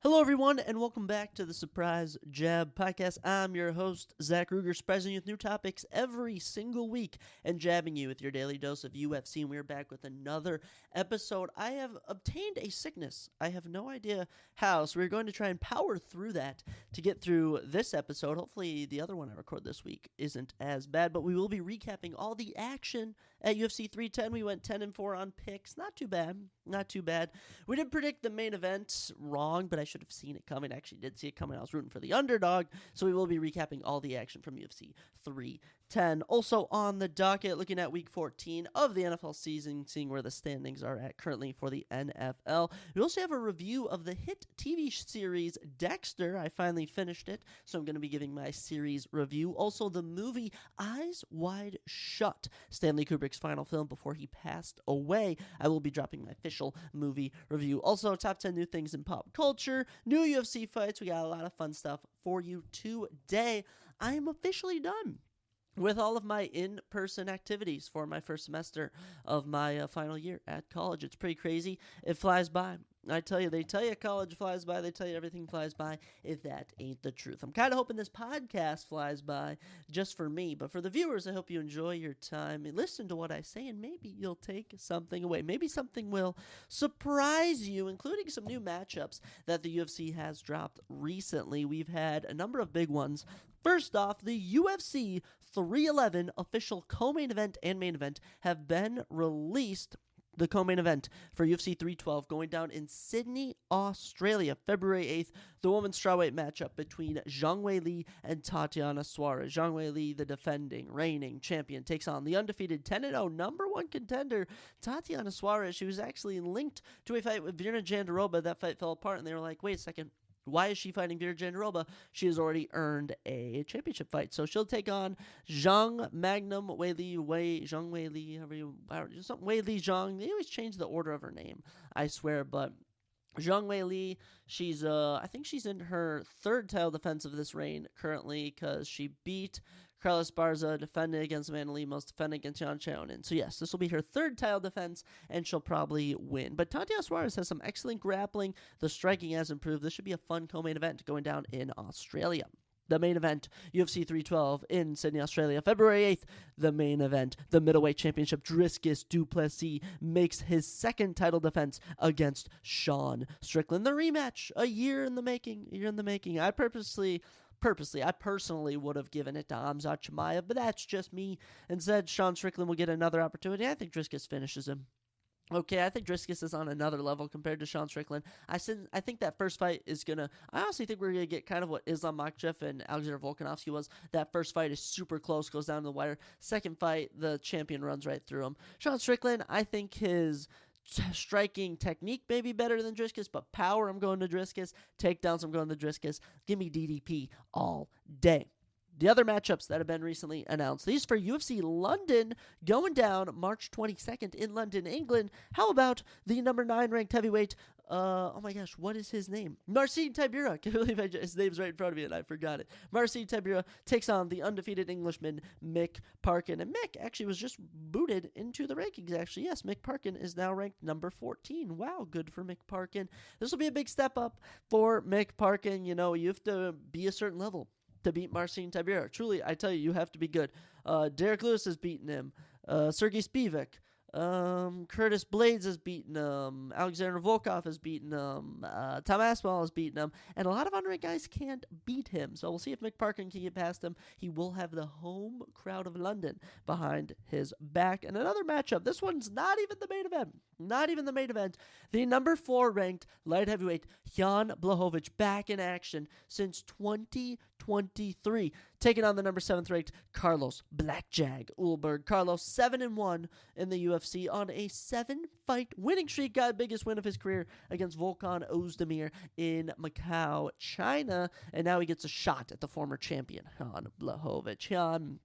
Hello, everyone, and welcome back to the Surprise Jab Podcast. I'm your host, Zach Ruger, surprising you with new topics every single week and jabbing you with your daily dose of UFC. And we're back with another episode. I have obtained a sickness. I have no idea how, so we're going to try and power through that to get through this episode. Hopefully, the other one I record this week isn't as bad, but we will be recapping all the action at UFC 310. We went 10-4 on picks. Not too bad. Not too bad. We did predict the main event wrong, but I should have seen it coming. I actually did see it coming. I was rooting for the underdog, so we will be recapping all the action from UFC 310. Also on the docket, looking at Week 14 of the NFL season, seeing where the standings are at currently for the NFL. We also have a review of the hit TV series Dexter. I finally finished it, so I'm going to be giving my series review. Also, the movie Eyes Wide Shut, Stanley Kubrick's final film before he passed away. I will be dropping my official movie review. Also, top 10 new things in pop culture, new UFC fights. We got a lot of fun stuff for you today. I am officially done with all of my in-person activities for my first semester of my final year at college. It's pretty crazy. It flies by. I tell you, they tell you college flies by. They tell you everything flies by. If that ain't the truth. I'm kind of hoping this podcast flies by just for me. But for the viewers, I hope you enjoy your time and listen to what I say, and maybe you'll take something away. Maybe something will surprise you, including some new matchups that the UFC has dropped recently. We've had a number of big ones. First off, the UFC 311 official co-main event and main event have been released. The co-main event for UFC 312 going down in Sydney, Australia, February 8th. The women's strawweight matchup between Zhang Weili and Tatiana Suarez. Zhang Weili, the defending, reigning champion, takes on the undefeated 10-0 number one contender, Tatiana Suarez. She was actually linked to a fight with Virna Jandiroba. That fight fell apart, and they were like, wait a second. Why is she fighting Virna Jandiroba? She has already earned a championship fight. So she'll take on Zhang Magnum Weili, Zhang Weili, something Weili Zhang. They always change the order of her name, I swear. But Zhang Weili, she's I think she's in her third title defense of this reign currently because she beat Carla Esparza, defended against Amanda Lemos, defended against Yan Xiaonan. So yes, this will be her third title defense, and she'll probably win. But Tatiana Suarez has some excellent grappling. The striking has improved. This should be a fun co-main event going down in Australia. The main event, UFC 312 in Sydney, Australia, February 8th. The main event, the middleweight championship, Dricus Du Plessis makes his second title defense against Sean Strickland. The rematch, a year in the making. I personally would have given it to Hamzat Chimaev, but that's just me. Instead, Sean Strickland will get another opportunity. I think Dricus finishes him. Okay, I think Dricus is on another level compared to Sean Strickland. I think that first fight is going to... I honestly think we're going to get kind of what Islam Makhachev and Alexander Volkanovski was. That first fight is super close, goes down to the wire. Second fight, the champion runs right through him. Sean Strickland, I think his striking technique may be better than Dricus, but power, I'm going to Dricus. Takedowns, I'm going to Dricus. Give me DDP all day. The other matchups that have been recently announced. These for UFC London going down March 22nd in London, England. How about the number 9 ranked heavyweight? Oh my gosh, what is his name? Marcin Tybura. I can't believe his name's right in front of me and I forgot it. Marcin Tybura takes on the undefeated Englishman Mick Parkin. And Mick actually was just booted into the rankings, actually. Yes, Mick Parkin is now ranked number 14. Wow, good for Mick Parkin. This will be a big step up for Mick Parkin. You know, you have to be a certain level to beat Marcin Tybura. Truly, I tell you have to be good. Derek Lewis has beaten him. Sergey Spivak. Curtis Blades has beaten him. Alexander Volkov has beaten him. Tom Aspinall has beaten him. And a lot of unranked guys can't beat him. So we'll see if Mick Parkin can get past him. He will have the home crowd of London behind his back. And another matchup. This one's not even the main event. Not even the main event. The number 4 ranked light heavyweight Jan Blachowicz back in action since 2023. Taking on the number 7th ranked Carlos Blackjag Ulberg. Carlos 7-1 in the UFC on a 7-fight winning streak. Got biggest win of his career against Volkan Ozdemir in Macau, China. And now he gets a shot at the former champion, Jan Blachowicz. Jan,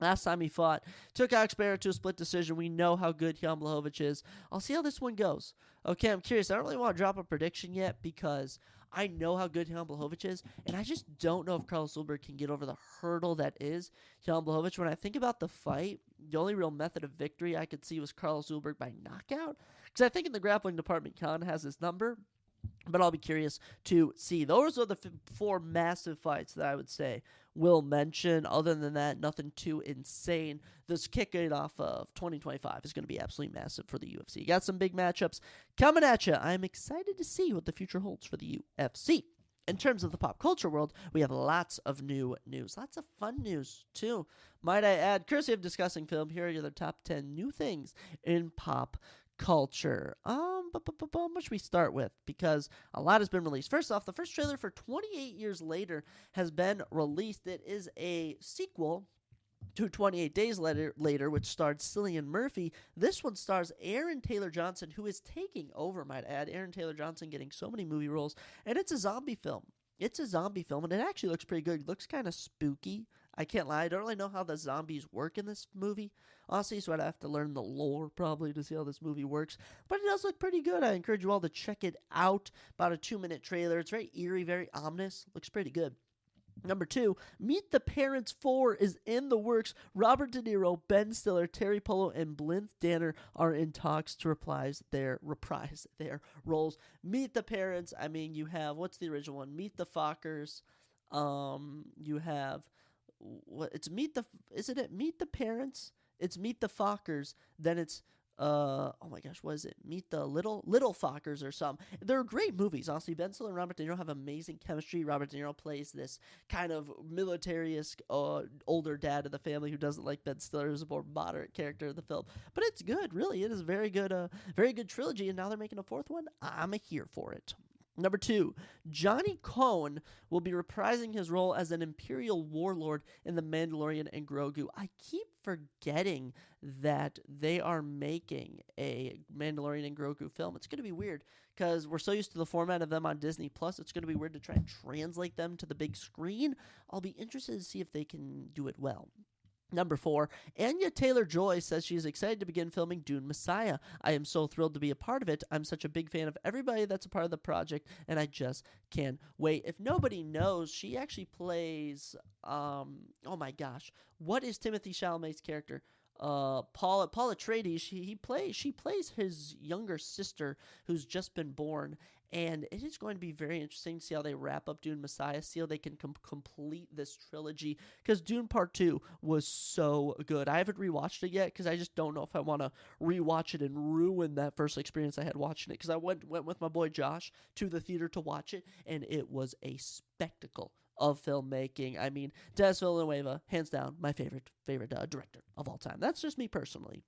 last time he fought, took Alex Barrett to a split decision. We know how good Jan Blachowicz is. I'll see how this one goes. Okay, I'm curious. I don't really want to drop a prediction yet because I know how good Jan Blachowicz is, and I just don't know if Carlos Ulberg can get over the hurdle that is Jan Blachowicz. When I think about the fight, the only real method of victory I could see was Carlos Ulberg by knockout, because I think in the grappling department, Jan has his number. But I'll be curious to see. Those are the four massive fights that I would say will mention. Other than that, nothing too insane. This kicking off of 2025 is going to be absolutely massive for the UFC. Got some big matchups coming at you. I'm excited to see what the future holds for the UFC. In terms of the pop culture world, we have lots of new news. Lots of fun news, too. Might I add, courtesy of Discussing Film, here are the top 10 new things in pop culture. What should we start with? Because a lot has been released. First off, the first trailer for 28 Years Later has been released. It is a sequel to 28 Days Later, which starred Cillian Murphy. This one stars Aaron Taylor Johnson, who is taking over, might add. Aaron Taylor Johnson getting so many movie roles, and it's a zombie film. It's a zombie film, and it actually looks pretty good. It looks kind of spooky. I can't lie. I don't really know how the zombies work in this movie, honestly, so I'd have to learn the lore probably to see how this movie works. But it does look pretty good. I encourage you all to check it out. About a 2-minute trailer. It's very eerie, very ominous. Looks pretty good. Number 2, Meet the Parents 4 is in the works. Robert De Niro, Ben Stiller, Terry Polo, and Blythe Danner are in talks to reprise their roles. Meet the Parents, I mean, you have, what's the original one? Meet the Fockers. You have, Meet the Parents? It's Meet the Fockers, then it's oh my gosh, what is it? Meet the Little Fockers or something. They're great movies, honestly. Ben Stiller and Robert De Niro have amazing chemistry. Robert De Niro plays this kind of military-esque older dad of the family who doesn't like Ben Stiller, who's a more moderate character in the film. But it's good, really. It is a very good trilogy, and now they're making a fourth one. I'm here for it. Number 2, Johnny Cohen will be reprising his role as an Imperial warlord in The Mandalorian and Grogu. I keep forgetting that they are making a Mandalorian and Grogu film. It's going to be weird because we're so used to the format of them on Disney Plus. It's going to be weird to try and translate them to the big screen. I'll be interested to see if they can do it well. Number 4, Anya Taylor-Joy says she is excited to begin filming Dune Messiah. I am so thrilled to be a part of it. I'm such a big fan of everybody that's a part of the project, and I just can't wait. If nobody knows, she actually plays, oh my gosh, what is Timothée Chalamet's character? Paul Atreides. She plays his younger sister who's just been born, and it is going to be very interesting to see how they wrap up Dune Messiah, see how they can complete this trilogy, because Dune Part 2 was so good. I haven't rewatched it yet because I just don't know if I want to rewatch it and ruin that first experience I had watching it, because I went with my boy Josh to the theater to watch it, and it was a spectacle of filmmaking. I mean, Des Villeneuve, hands down, my favorite director of all time. That's just me personally.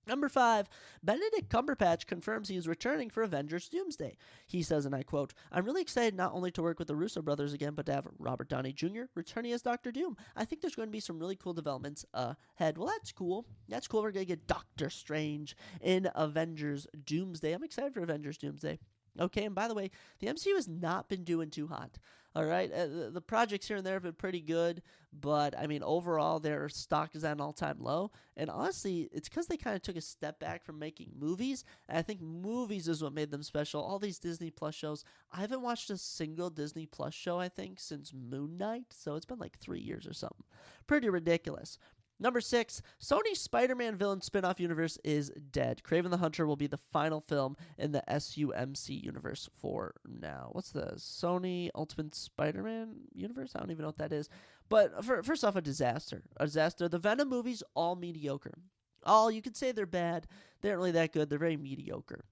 Number 5, Benedict Cumberbatch confirms he is returning for Avengers Doomsday. He says, and I quote, "I'm really excited not only to work with the Russo brothers again, but to have Robert Downey Jr. returning as Dr. Doom. I think there's going to be some really cool developments ahead." Well, that's cool. That's cool. We're going to get Doctor Strange in Avengers Doomsday. I'm excited for Avengers Doomsday. Okay, and by the way, the MCU has not been doing too hot. All right, the projects here and there have been pretty good, but I mean, overall, their stock is at an all-time low. And honestly, it's because they kind of took a step back from making movies. And I think movies is what made them special. All these Disney Plus shows, I haven't watched a single Disney Plus show, I think, since Moon Knight. So it's been like 3 years or something. Pretty ridiculous. Number 6, Sony's Spider-Man villain spin-off universe is dead. Kraven the Hunter will be the final film in the SUMC universe for now. What's the Sony Ultimate Spider-Man universe? I don't even know what that is. But first off, a disaster. The Venom movies, all mediocre. You could say they're bad. They aren't really that good. They're very mediocre.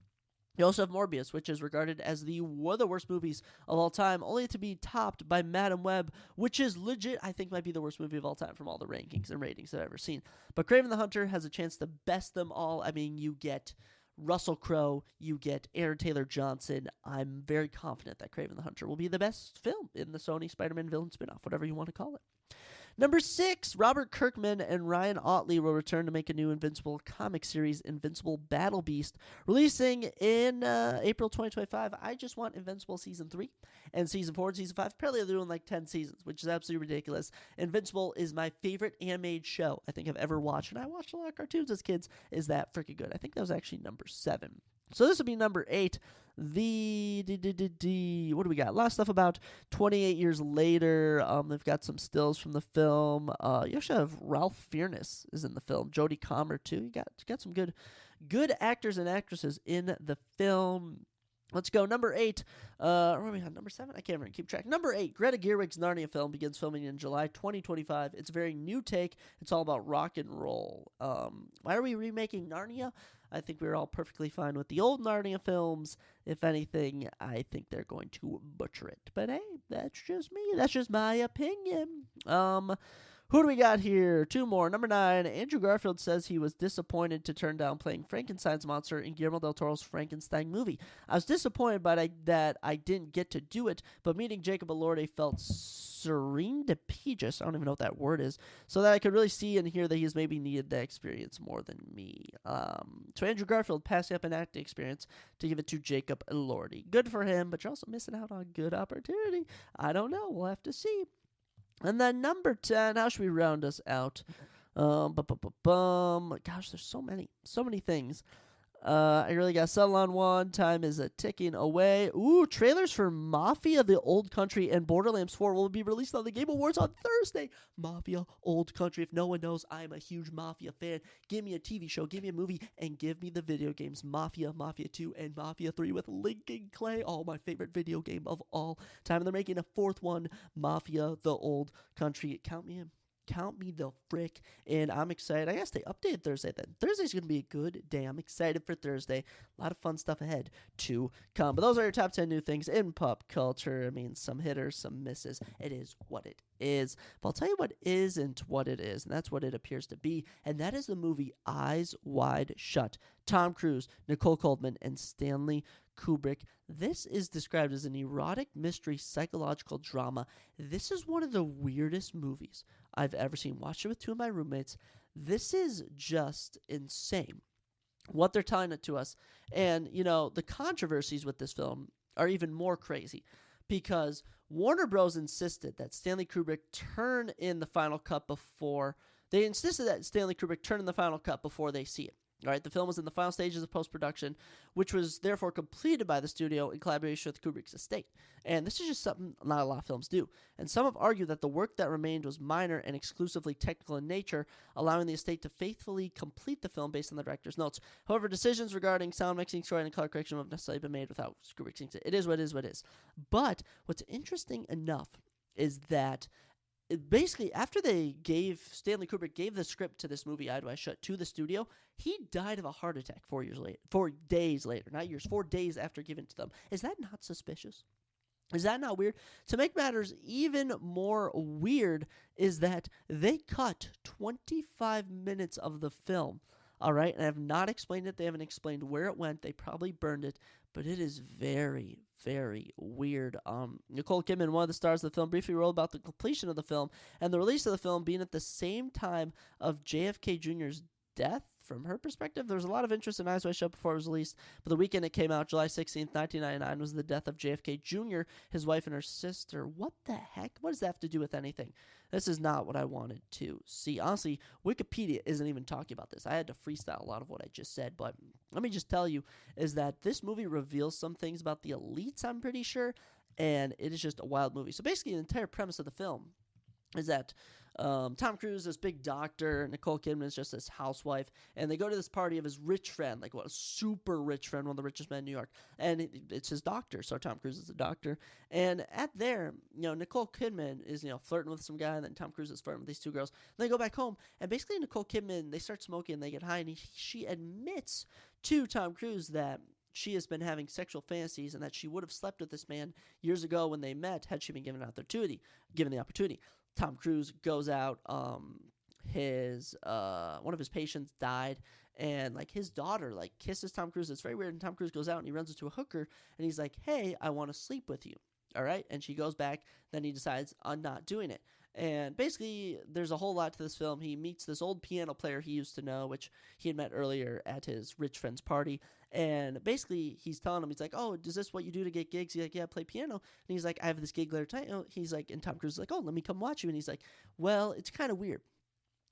You also have Morbius, which is regarded as one of the worst movies of all time, only to be topped by Madam Web, which is legit, I think might be the worst movie of all time from all the rankings and ratings I've ever seen. But Kraven the Hunter has a chance to best them all. I mean, you get Russell Crowe, you get Aaron Taylor Johnson. I'm very confident that Kraven the Hunter will be the best film in the Sony Spider-Man villain spinoff, whatever you want to call it. Number 6, Robert Kirkman and Ryan Otley will return to make a new Invincible comic series, Invincible Battle Beast, releasing in April 2025. I just want Invincible Season 3 and Season 4 and Season 5. Apparently they're doing like 10 seasons, which is absolutely ridiculous. Invincible is my favorite animated show I think I've ever watched, and I watched a lot of cartoons as kids. Is that freaking good? I think that was actually number 7. So this will be number 8. What do we got? A lot of stuff about 28 years later. They've got some stills from the film. You actually have Ralph Fiennes is in the film. Jodie Comer too. You got some good actors and actresses in the film. Let's go. Number 8. Where are we on? Number 7? I can't remember. Keep track. Number 8. Greta Gerwig's Narnia film begins filming in July 2025. It's a very new take. It's all about rock and roll. Why are we remaking Narnia? I think we're all perfectly fine with the old Narnia films. If anything, I think they're going to butcher it. But hey, that's just me. That's just my opinion. Who do we got here? 2 more. Number 9, Andrew Garfield says he was disappointed to turn down playing Frankenstein's monster in Guillermo del Toro's Frankenstein movie. I was disappointed that I didn't get to do it, but meeting Jacob Elordi felt serendipitous, I don't even know what that word is, so that I could really see and hear that he's maybe needed that experience more than me. So Andrew Garfield passing up an acting experience to give it to Jacob Elordi. Good for him, but you're also missing out on a good opportunity. I don't know. We'll have to see. And then number 10, how should we round us out? Gosh, there's so many things. I really got to settle on one. Time is ticking away. Ooh, trailers for Mafia: The Old Country and Borderlands 4 will be released on the Game Awards on Thursday. Mafia: Old Country. If no one knows, I'm a huge Mafia fan. Give me a TV show, give me a movie, and give me the video games Mafia, Mafia 2, and Mafia 3 with Lincoln Clay. All my favorite video game of all time. And they're making a 4th one, Mafia: The Old Country. Count me in. Count me the frick in. I'm excited. I guess they updated Thursday then. Thursday's going to be a good day. I'm excited for Thursday. A lot of fun stuff ahead to come. But those are your top 10 new things in pop culture. I mean, some hitters, some misses. It is what it is. But I'll tell you what isn't what it is, and that's what it appears to be. And that is the movie Eyes Wide Shut. Tom Cruise, Nicole Kidman, and Stanley Kubrick. This is described as an erotic mystery psychological drama. This is one of the weirdest movies I've ever seen. Watched it with 2 of my roommates. This is just insane what they're telling it to us. And, you know, the controversies with this film are even more crazy because Warner Bros. Insisted that Stanley Kubrick turn in the final cut before they see it. All right, the film was in the final stages of post-production, which was therefore completed by the studio in collaboration with Kubrick's estate. And this is just something not a lot of films do. And some have argued that the work that remained was minor and exclusively technical in nature, allowing the estate to faithfully complete the film based on the director's notes. However, decisions regarding sound mixing, story, and color correction have necessarily been made without Kubrick seeing it. It is what it is what it is. But what's interesting enough is that basically, after Stanley Kubrick gave the script to this movie, Eyes Wide Shut, to the studio, he died of a heart attack 4 days later, not years, 4 days after giving it to them. Is that not suspicious? Is that not weird? To make matters even more weird is that they cut 25 minutes of the film, all right, and have not explained it. They haven't explained where it went. They probably burned it, but it is very, very weird. Nicole Kidman, one of the stars of the film, briefly wrote about the completion of the film and the release of the film being at the same time of JFK Jr.'s death. From her perspective, there was a lot of interest in Eyes Wide Shut before it was released, but the weekend it came out, July 16th, 1999, was the death of JFK Jr., his wife, and her sister. What the heck? What does that have to do with anything? This is not what I wanted to see. Honestly, Wikipedia isn't even talking about this. I had to freestyle a lot of what I just said, but let me just tell you is that this movie reveals some things about the elites, I'm pretty sure, and it is just a wild movie. So basically, the entire premise of the film is that Tom Cruise, this big doctor, Nicole Kidman is just this housewife, and they go to this party of his rich friend, like a super rich friend, one of the richest men in New York, and it's his doctor, so Tom Cruise is a doctor, and at there, Nicole Kidman is, flirting with some guy, and then Tom Cruise is flirting with these 2 girls, and they go back home, and basically Nicole Kidman, they start smoking, and they get high, and she admits to Tom Cruise that she has been having sexual fantasies and that she would have slept with this man years ago when they met had she been given the opportunity. Tom Cruise goes out. One of his patients died, and his daughter kisses Tom Cruise. It's very weird. And Tom Cruise goes out and he runs into a hooker, and he's like, "Hey, I want to sleep with you." All right, and she goes back. Then he decides on not doing it. And basically, there's a whole lot to this film. He meets this old piano player he used to know, which he had met earlier at his rich friend's party. And basically, he's telling him, he's like, "Oh, is this what you do to get gigs?" He's like, "Yeah, I play piano." And he's like, "I have this gig later tonight." He's like, and Tom Cruise is like, "Oh, let me come watch you." And he's like, "Well, it's kind of weird."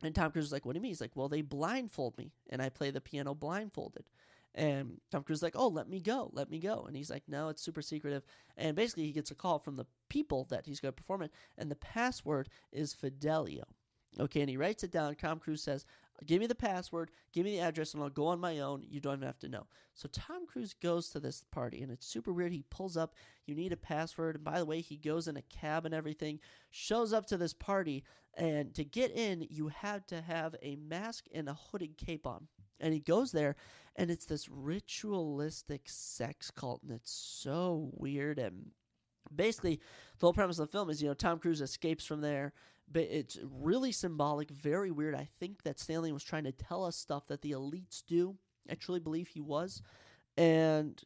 And Tom Cruise is like, "What do you mean?" He's like, "Well, they blindfold me, and I play the piano blindfolded." And Tom Cruise is like, "Oh, let me go. And he's like, "No, it's super secretive." And basically, he gets a call from the people that he's going to perform it, and the password is Fidelio. Okay, and he writes it down. Tom Cruise says, Give me the password, give me the address, and I'll go on my own. You don't even have to know. So Tom Cruise goes to this party, and it's super weird. He pulls up. You need a password. And by the way, he goes in a cab and everything, shows up to this party, and to get in, you had to have a mask and a hooded cape on. And he goes there, and it's this ritualistic sex cult, and it's so weird. And basically, the whole premise of the film is, Tom Cruise escapes from there. But it's really symbolic, very weird. I think that Stanley was trying to tell us stuff that the elites do. I truly believe he was. And,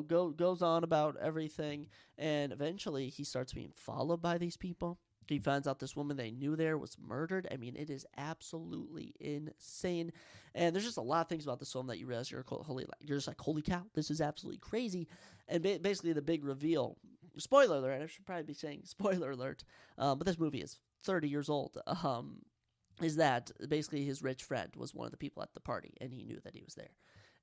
goes on about everything. And eventually he starts being followed by these people. He finds out this woman they knew there was murdered. I mean, it is absolutely insane. And there's just a lot of things about this film that you realize you're just like, holy cow, this is absolutely crazy. And basically the big reveal, spoiler alert, I should probably be saying spoiler alert, but this movie is 30 years old, is that basically his rich friend was one of the people at the party, and he knew that he was there.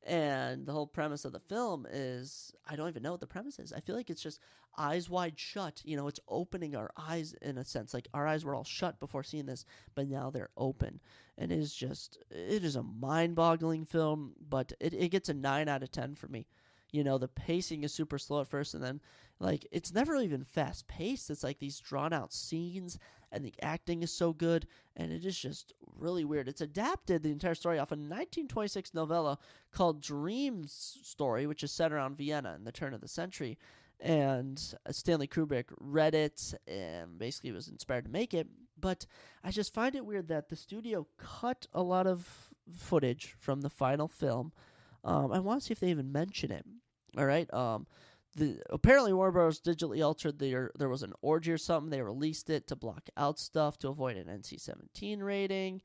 And the whole premise of the film is, I don't even know what the premise is. I feel like it's just eyes wide shut. It's opening our eyes in a sense. Like, our eyes were all shut before seeing this, but now they're open. And it is a mind-boggling film, but it gets a 9 out of 10 for me. The pacing is super slow at first, and then, it's never even fast-paced. It's like these drawn-out scenes, and the acting is so good, and it is just really weird. It's adapted, the entire story, off a 1926 novella called Dream's Story, which is set around Vienna in the turn of the century, and Stanley Kubrick read it and basically was inspired to make it, but I just find it weird that the studio cut a lot of footage from the final film. I want to see if they even mention it. All right. Apparently Warner Bros. Digitally altered there was an orgy or something. They released it to block out stuff to avoid an NC-17 rating.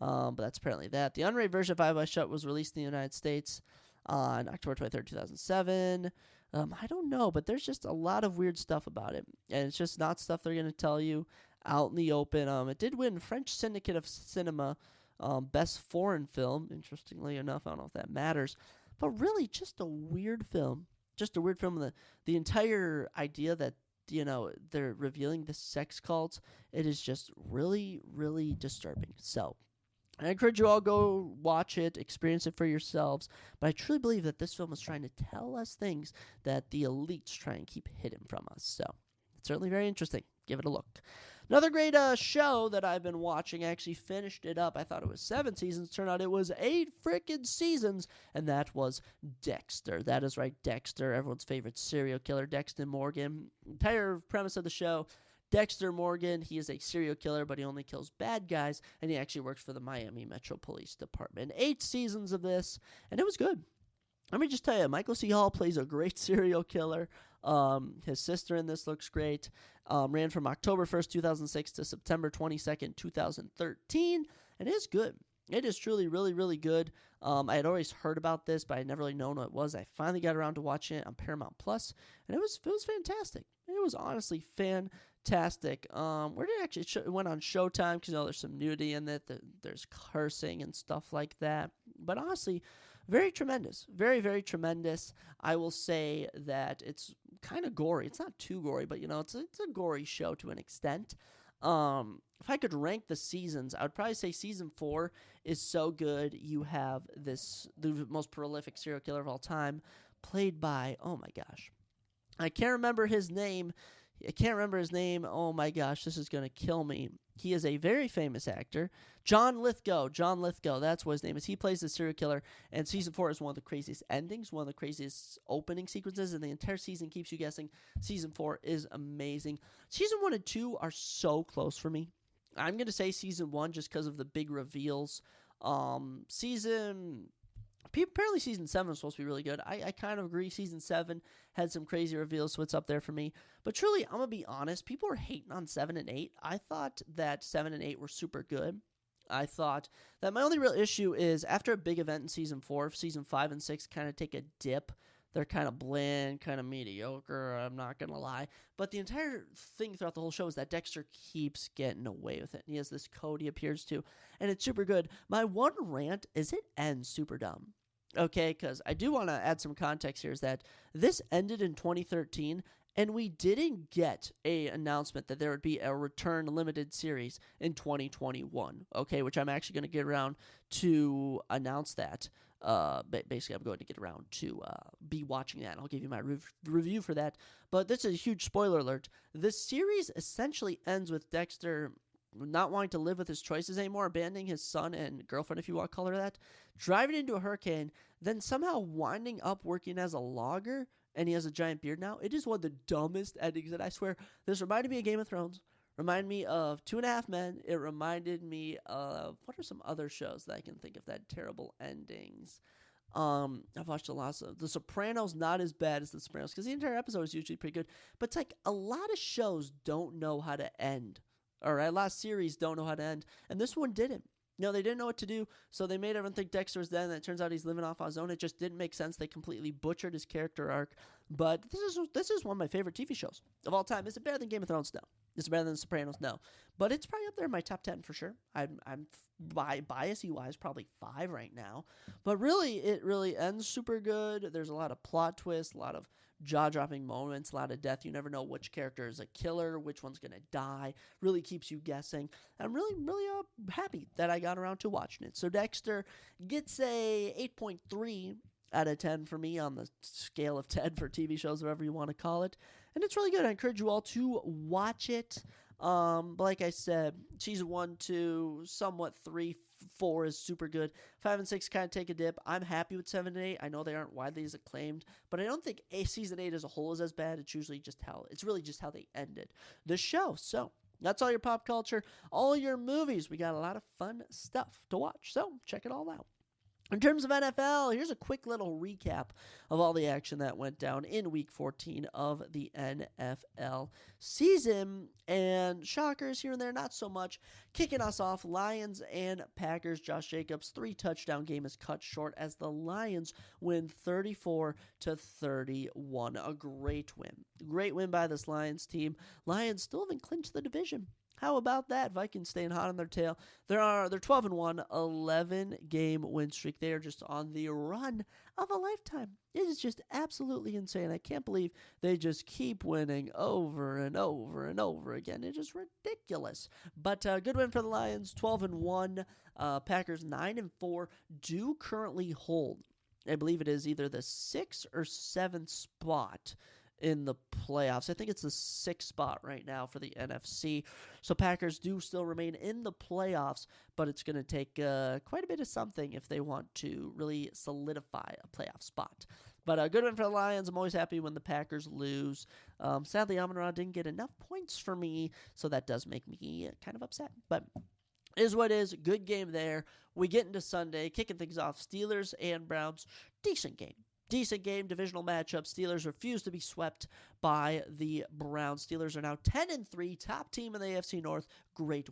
But that's apparently that. The unrated version of Five Eyes Shut was released in the United States on October 23rd, 2007. I don't know, but there's just a lot of weird stuff about it. And it's just not stuff they're going to tell you out in the open. It did win French Syndicate of Cinema Best Foreign Film, interestingly enough. I don't know if that matters. But really, just a weird film. Just a weird film. The entire idea that, they're revealing the sex cult, it is just really, really disturbing. So, I encourage you all go watch it, experience it for yourselves. But I truly believe that this film is trying to tell us things that the elites try and keep hidden from us. So, it's certainly very interesting. Give it a look. Another great show that I've been watching, I actually finished it up. I thought it was 7 seasons. Turned out it was 8 freaking seasons, and that was Dexter. That is right, Dexter, everyone's favorite serial killer, Dexter Morgan. Entire premise of the show, Dexter Morgan, he is a serial killer, but he only kills bad guys, and he actually works for the Miami Metro Police Department. 8 seasons of this, and it was good. Let me just tell you, Michael C. Hall plays a great serial killer. His sister in this looks great. Ran from October 1st, 2006 to September 22nd, 2013. And it is good. It is truly really, really good. I had always heard about this, but I had never really known what it was. I finally got around to watching it on Paramount Plus, and it was fantastic. It was honestly fantastic. Where did it actually it went on Showtime, because there's some nudity in it. There's cursing and stuff like that. But honestly, very tremendous. Very, very tremendous. I will say that it's kind of gory. It's not too gory, but, it's a gory show to an extent. If I could rank the seasons, I would probably say season 4 is so good. You have the most prolific serial killer of all time, played by, oh my gosh, I can't remember his name. Oh my gosh, this is going to kill me. He is a very famous actor. John Lithgow, that's what his name is. He plays the serial killer, and season 4 is one of the craziest endings, one of the craziest opening sequences, and the entire season keeps you guessing. Season 4 is amazing. Season 1 and 2 are so close for me. I'm going to say season 1 just because of the big reveals. Apparently season 7 was supposed to be really good. I kind of agree. Season 7 had some crazy reveals, so it's up there for me. But truly, I'm going to be honest. People are hating on 7 and 8. I thought that 7 and 8 were super good. I thought that my only real issue is after a big event in season 4, season 5 and 6 kind of take a dip. They're kind of bland, kind of mediocre, I'm not going to lie. But the entire thing throughout the whole show is that Dexter keeps getting away with it. He has this code he appears to, and it's super good. My one rant is it ends super dumb. Okay, because I do want to add some context here, is that this ended in 2013, And we didn't get a announcement that there would be a return limited series in 2021, okay, which I'm actually going to get around to announce that. Basically, I'm going to get around to be watching that. I'll give you my review for that. But this is a huge spoiler alert. This series essentially ends with Dexter not wanting to live with his choices anymore, abandoning his son and girlfriend, if you want to call her that, driving into a hurricane, then somehow winding up working as a logger, and he has a giant beard now. It is one of the dumbest endings, and I swear, this reminded me of Game of Thrones, reminded me of 2.5 Men. It reminded me of, what are some other shows that I can think of that had terrible endings? I've watched a lot of The Sopranos, not as bad as The Sopranos, because the entire episode is usually pretty good, but it's like a lot of shows don't know how to end. All right, a lot of series don't know how to end, and this one didn't. They didn't know what to do, so they made everyone think Dexter was dead, and it turns out he's living off on his own. It just didn't make sense. They completely butchered his character arc, but this is one of my favorite TV shows of all time. Is it better than Game of Thrones? No. Is it better than The Sopranos? No. But it's probably up there in my top 10 for sure. I'm bias-wise probably 5 right now. But really, it really ends super good. There's a lot of plot twists, a lot of jaw-dropping moments, a lot of death. You never know which character is a killer, which one's going to die. Really keeps you guessing. I'm really happy that I got around to watching it. So Dexter gets a 8.3 out of 10 for me on the scale of 10 for TV shows, whatever you want to call it. And it's really good. I encourage you all to watch it. But like I said, season 1, 2, somewhat 3, 4 is super good. 5 and 6 kind of take a dip. I'm happy with 7 and 8. I know they aren't widely as acclaimed, but I don't think season 8 as a whole is as bad. It's really just how they ended the show. So that's all your pop culture, all your movies. We got a lot of fun stuff to watch. So check it all out. In terms of NFL, here's a quick little recap of all the action that went down in Week 14 of the NFL season. And shockers here and there, not so much. Kicking us off, Lions and Packers. Josh Jacobs' 3-touchdown game is cut short as the Lions win 34-31. A great win. Great win by this Lions team. Lions still haven't clinched the division. How about that? Vikings staying hot on their tail. They're 12-1, 11-game win streak. They are just on the run of a lifetime. It is just absolutely insane. I can't believe they just keep winning over and over and over again. It's just ridiculous. But good win for the Lions, 12-1. Packers 9-4 do currently hold, I believe it is either the 6th or 7th spot in the playoffs. I think it's the 6th spot right now for the NFC. So Packers do still remain in the playoffs, but it's going to take quite a bit of something if they want to really solidify a playoff spot. But a good win for the Lions. I'm always happy when the Packers lose. Sadly, Amon-Ra didn't get enough points for me, so that does make me kind of upset. But is what is. Good game there. We get into Sunday, kicking things off. Steelers and Browns. Decent game, divisional matchup. Steelers refuse to be swept by the Browns. Steelers are now 10-3, top team in the AFC North. Great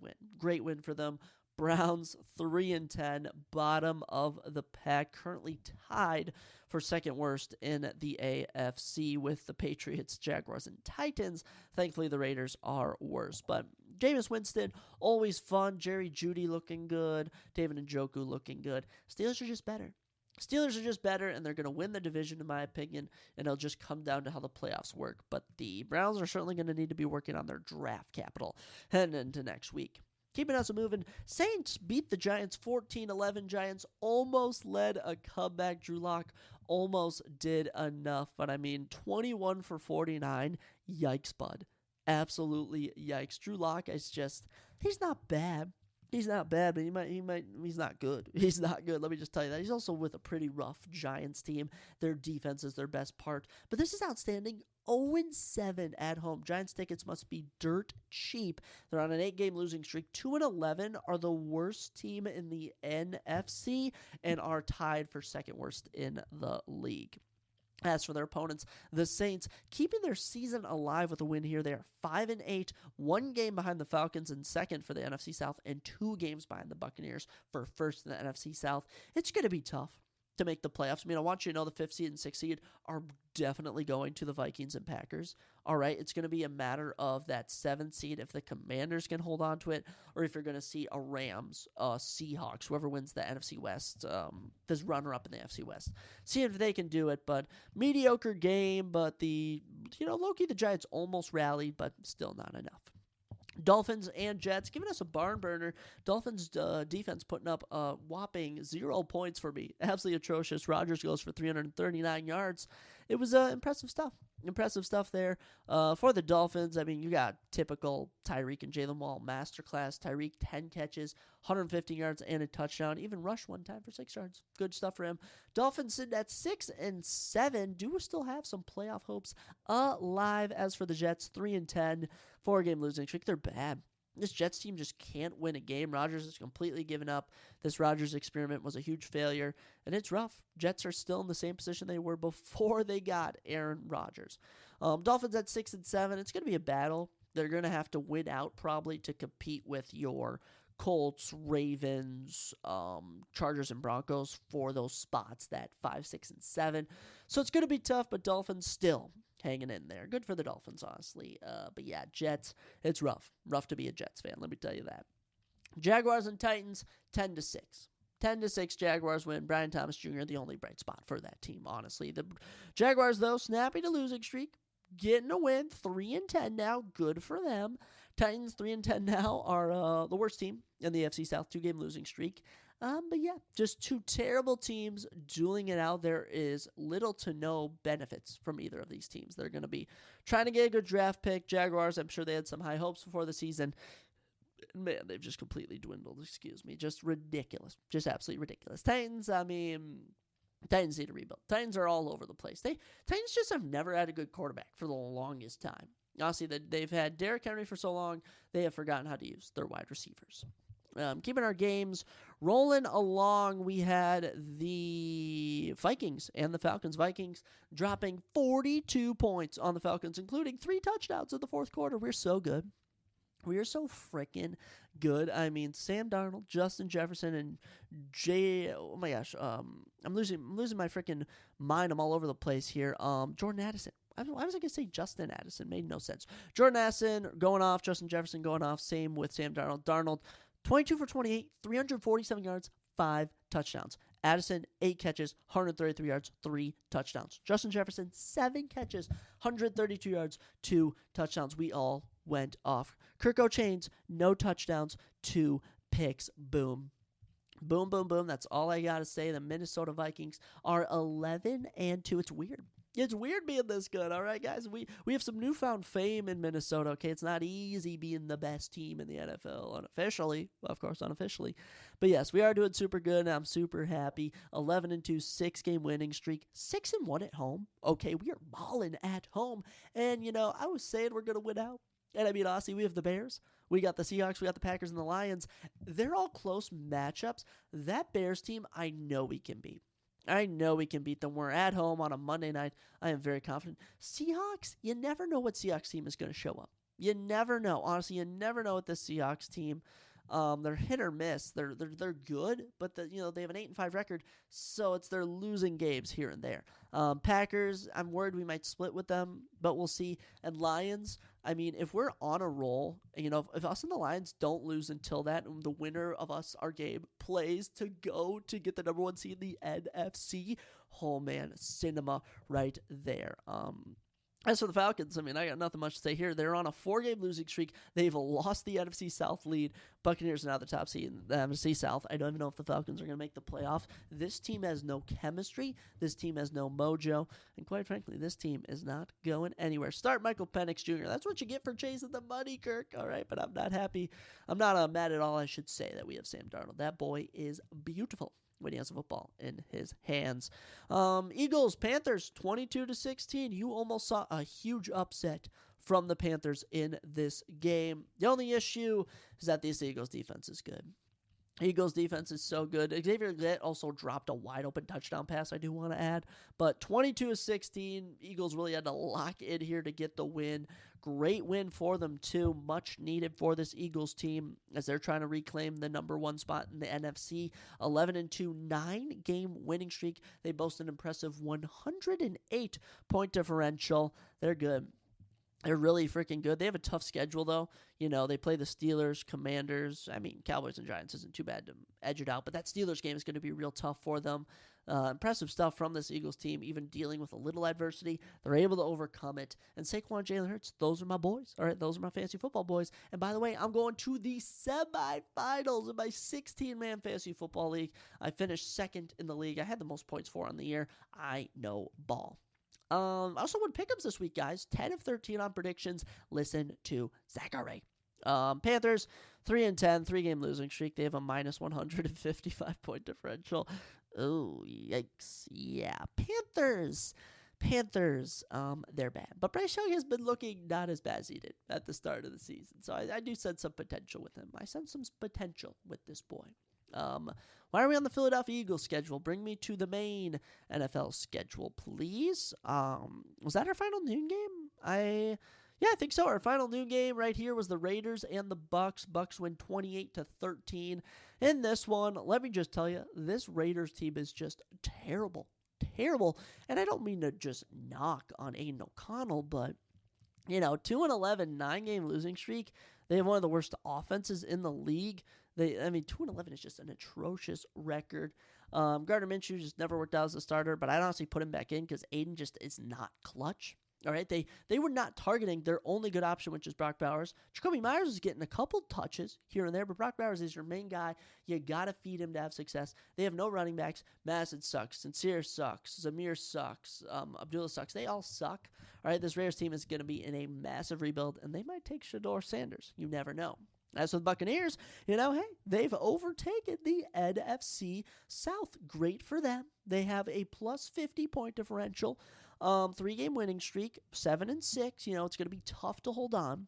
win for them. Browns 3-10, bottom of the pack, currently tied for second worst in the AFC with the Patriots, Jaguars, and Titans. Thankfully, the Raiders are worse. But Jameis Winston, always fun. Jerry Jeudy looking good. David Njoku looking good. Steelers are just better. And they're going to win the division, in my opinion, and it'll just come down to how the playoffs work. But the Browns are certainly going to need to be working on their draft capital heading into next week. Keeping us moving, Saints beat the Giants 14-11. Giants almost led a comeback. Drew Lock almost did enough, but 21 for 49. Yikes, bud. Absolutely yikes. Drew Lock is he's not bad. He's not bad, but he's not good. He's not good. Let me just tell you that. He's also with a pretty rough Giants team. Their defense is their best part. But this is outstanding. 0-7 at home. Giants tickets must be dirt cheap. They're on an 8-game losing streak. 2-11 are the worst team in the NFC and are tied for second worst in the league. As for their opponents, the Saints, keeping their season alive with a win here. They are 5-8, 1 game behind the Falcons in second for the NFC South, and 2 games behind the Buccaneers for first in the NFC South. It's going to be tough to make the playoffs. I mean, I want you to know the 5th seed and 6th seed are definitely going to the Vikings and Packers. All right, it's going to be a matter of that 7th seed, if the Commanders can hold on to it, or if you're going to see a Rams, Seahawks, whoever wins the NFC West, this runner-up in the NFC West. See if they can do it, but mediocre game, but low-key the Giants almost rallied, but still not enough. Dolphins and Jets giving us a barn burner. Dolphins defense putting up a whopping 0 points for me. Absolutely atrocious. Rodgers goes for 339 yards. It was impressive stuff. Impressive stuff there for the Dolphins. I mean, you got typical Tyreek and Jalen Wall masterclass. Tyreek, 10 catches, 150 yards, and a touchdown. Even rushed one time for 6 yards. Good stuff for him. Dolphins sitting at 6-7. Do still have some playoff hopes alive. As for the Jets, 3-10. 4-game losing streak. They're bad. This Jets team just can't win a game. Rodgers has completely given up. This Rodgers experiment was a huge failure, and it's rough. Jets are still in the same position they were before they got Aaron Rodgers. Dolphins at 6-7. It's going to be a battle. They're going to have to win out probably to compete with your Colts, Ravens, Chargers, and Broncos for those spots, that 5, 6, and 7. So it's going to be tough, but Dolphins still hanging in there. Good for the Dolphins, honestly. But yeah, Jets, it's rough. Rough to be a Jets fan, let me tell you that. Jaguars and Titans, 10-6. 10-6 Jaguars win. Brian Thomas Jr., the only bright spot for that team, honestly. The Jaguars, though, snapping a losing streak. Getting a win, 3-10 now. Good for them. Titans, 3-10 now, are the worst team in the AFC South. 2-game losing streak. But yeah, just two terrible teams dueling it out. There is little to no benefits from either of these teams. They're going to be trying to get a good draft pick. Jaguars, I'm sure they had some high hopes before the season. Man, they've just completely dwindled. Just ridiculous. Just absolutely ridiculous. Titans, Titans need to rebuild. Titans are all over the place. Titans just have never had a good quarterback for the longest time. Honestly, they've had Derrick Henry for so long, they have forgotten how to use their wide receivers. Keeping our games rolling along, we had the Vikings and the Falcons. Vikings dropping 42 points on the Falcons, including 3 touchdowns in the fourth quarter. We're so good. We are so freaking good. I mean, Sam Darnold, Justin Jefferson, and oh my gosh, I'm losing my freaking mind. I'm all over the place here. Jordan Addison. I was going to say Justin Addison. Made no sense. Jordan Addison going off. Justin Jefferson going off. Same with Sam Darnold. Darnold, 22 for 28, 347 yards, 5 touchdowns. Addison, 8 catches, 133 yards, 3 touchdowns. Justin Jefferson, 7 catches, 132 yards, 2 touchdowns. We all went off. Kirk O'Chains, no touchdowns, 2 picks. Boom. Boom, boom, boom. That's all I got to say. The Minnesota Vikings are 11-2. It's weird. It's weird being this good, all right, guys? We have some newfound fame in Minnesota, okay? It's not easy being the best team in the NFL unofficially. Well, of course, unofficially. But yes, we are doing super good, and I'm super happy. 11-2, 6-game winning streak. 6-1 at home. Okay, we are balling at home. And, I was saying we're going to win out. And, I mean, honestly, we have the Bears. We got the Seahawks. We got the Packers and the Lions. They're all close matchups. That Bears team, I know we can beat. I know we can beat them. We're at home on a Monday night. I am very confident. Seahawks, you never know what Seahawks team is going to show up. You never know. Honestly, you never know with the Seahawks team. They're hit or miss. They're good, but they have an 8-5 record, so it's they're losing games here and there. Packers, I'm worried we might split with them, but we'll see. And Lions, I mean, if we're on a roll, if us and the Lions don't lose until that, and the winner of our game plays to go to get the number 1 seed in the NFC, oh man, cinema right there. As for the Falcons, I mean, I got nothing much to say here. They're on a 4-game losing streak. They've lost the NFC South lead. Buccaneers are now the top seed in the NFC South. I don't even know if the Falcons are going to make the playoff. This team has no chemistry. This team has no mojo. And quite frankly, this team is not going anywhere. Start Michael Penix Jr. That's what you get for chasing the money, Kirk. All right, but I'm not happy. I'm not mad at all, I should say, that we have Sam Darnold. That boy is beautiful when he has a football in his hands. Eagles, Panthers, 22-16. You almost saw a huge upset from the Panthers in this game. The only issue is that this Eagles defense is good. Eagles defense is so good. Xavier Litt also dropped a wide open touchdown pass, I do want to add. But 22-16, Eagles really had to lock in here to get the win. Great win for them, too. Much needed for this Eagles team as they're trying to reclaim the number one spot in the NFC. 11-2, 9-game winning streak. They boast an impressive 108-point differential. They're good. They're really freaking good. They have a tough schedule, though. You know, they play the Steelers, Commanders. I mean, Cowboys and Giants isn't too bad to edge it out, but that Steelers game is going to be real tough for them. Impressive stuff from this Eagles team, even dealing with a little adversity. They're able to overcome it. And Saquon, Jalen Hurts, those are my boys. All right, those are my fantasy football boys. And by the way, I'm going to the semifinals of my 16-man fantasy football league. I finished second in the league. I had the most points for on the year. I know ball. I also won pickups this week, guys. 10 of 13 on predictions. Listen to Zachary. Panthers, 3-10, 3-game losing streak. They have a minus 155-point differential. Oh, yikes. Yeah, Panthers, they're bad. But Bryce Young has been looking not as bad as he did at the start of the season. So I do sense some potential with him. I sense some potential with this boy. Why are we on the Philadelphia Eagles schedule? Bring me to the main NFL schedule, please. Was that our final noon game? I think so. Our final noon game right here was the Raiders and the Bucks. Bucks win 28-13. In this one, let me just tell you, this Raiders team is just terrible. Terrible. And I don't mean to just knock on Aiden O'Connell, but 2-11, 9-game losing streak. They have one of the worst offenses in the league. 2-11 is just an atrocious record. Gardner Minshew just never worked out as a starter, but I'd honestly put him back in because Aiden just is not clutch. All right, they were not targeting their only good option, which is Brock Bowers. Jacoby Myers is getting a couple touches here and there, but Brock Bowers is your main guy. You got to feed him to have success. They have no running backs. Madison sucks. Sincere sucks. Zamir sucks. Abdullah sucks. They all suck. All right, this Raiders team is going to be in a massive rebuild, and they might take Shedeur Sanders. You never know. As for the Buccaneers, they've overtaken the NFC South. Great for them. They have a plus 50-point differential. 3-game winning streak, 7-6. It's going to be tough to hold on.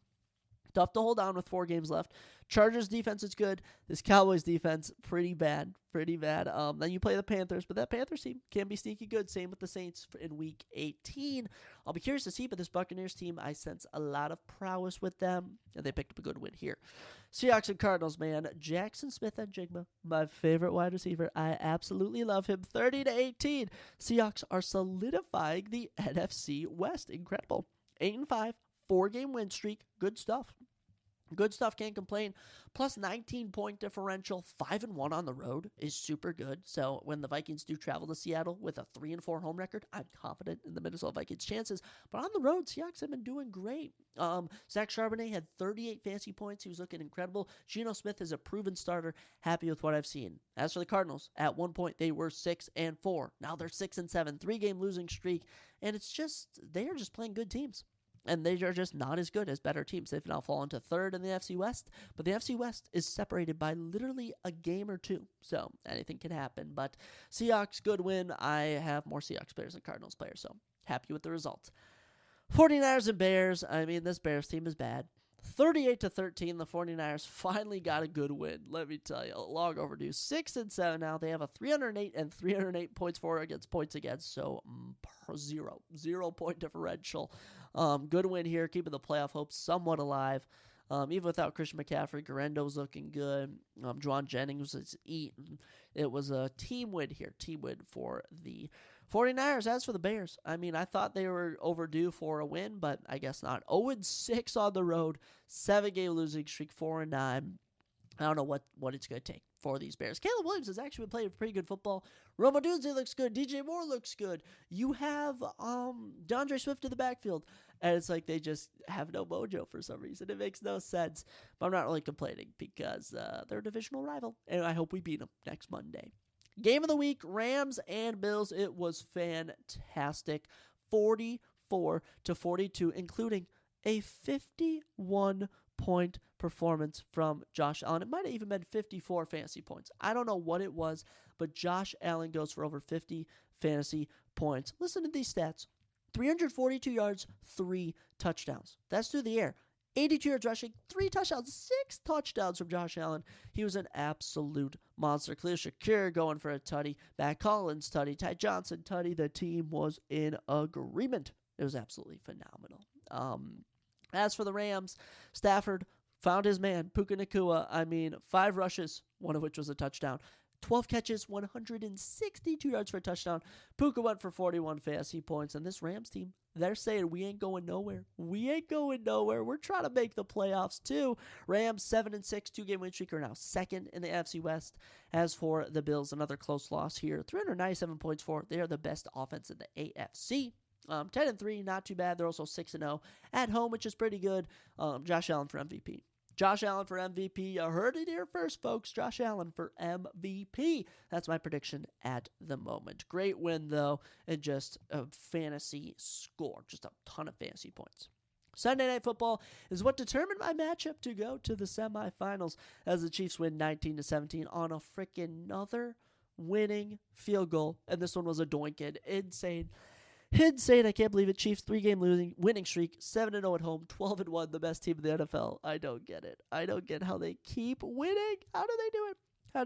Tough to hold on with 4 games left. Chargers defense is good. This Cowboys defense, pretty bad. Then you play the Panthers, but that Panthers team can be sneaky good. Same with the Saints in Week 18. I'll be curious to see, but this Buccaneers team, I sense a lot of prowess with them, and they picked up a good win here. Seahawks and Cardinals, man. Jackson Smith-Njigba, my favorite wide receiver. I absolutely love him. 30-18. Seahawks are solidifying the NFC West. Incredible. 8-5. 4-game win streak. Good stuff. Good stuff, can't complain. Plus 19-point differential, 5-1 on the road is super good. So when the Vikings do travel to Seattle with a 3-4 home record, I'm confident in the Minnesota Vikings' chances. But on the road, Seahawks have been doing great. Zach Charbonnet had 38 fantasy points. He was looking incredible. Geno Smith is a proven starter. Happy with what I've seen. As for the Cardinals, at one point they were 6-4. Now they're 6-7, 3-game losing streak. And they are just playing good teams. And they are just not as good as better teams. They've now fallen to 3rd in the NFC West. But the NFC West is separated by literally a game or two. So anything can happen. But Seahawks, good win. I have more Seahawks players than Cardinals players. So happy with the result. 49ers and Bears. This Bears team is bad. 38-13, the 49ers finally got a good win. Let me tell you, long overdue. 6-7 now. They have a 308 and 308 points for against points against. So 0 point differential. Good win here, keeping the playoff hopes somewhat alive. Even without Christian McCaffrey, Garendo's looking good. Juwan Jennings was eaten. It was a team win here. Team win for the 49ers. As for the Bears, I thought they were overdue for a win, but I guess not. 0-6 on the road, 7-game losing streak, 4-9. I don't know what it's going to take for these Bears. Caleb Williams has actually been playing pretty good football. Roma Dunze looks good. DJ Moore looks good. You have DeAndre Swift in the backfield. And it's like they just have no mojo for some reason. It makes no sense. But I'm not really complaining because they're a divisional rival. And I hope we beat them next Monday. Game of the week, Rams and Bills. It was fantastic. 44-42, including a 51-point performance from Josh Allen. It might have even been 54 fantasy points. I don't know what it was, but Josh Allen goes for over 50 fantasy points. Listen to these stats. 342 yards, 3 touchdowns. That's through the air. 82 yards rushing, 3 touchdowns, 6 touchdowns from Josh Allen. He was an absolute monster. Khalil Shakir going for a tutty. Matt Collins tutty. Ty Johnson tutty. The team was in agreement. It was absolutely phenomenal. As for the Rams, Stafford found his man, Puka Nacua. 5 rushes, one of which was a touchdown. 12 catches, 162 yards for a touchdown. Puka went for 41 fantasy points. And this Rams team, they're saying we ain't going nowhere. We ain't going nowhere. We're trying to make the playoffs too. Rams 7-6, 2-game win streak, are now second in the AFC West. As for the Bills, another close loss here. 397 points for. They are the best offense in the AFC. 10-3, not too bad. They're also 6-0 at home, which is pretty good. Josh Allen for MVP. Josh Allen for MVP. You heard it here first, folks. Josh Allen for MVP. That's my prediction at the moment. Great win, though, and just a fantasy score. Just a ton of fantasy points. Sunday Night Football is what determined my matchup to go to the semifinals as the Chiefs win 19-17 on a freaking another winning field goal. And this one was a doink-in. Insane. I can't believe it. Chiefs 3-game winning streak, 7-0 at home, 12-1, the best team in the NFL. I don't get it. I don't get how they keep winning. How do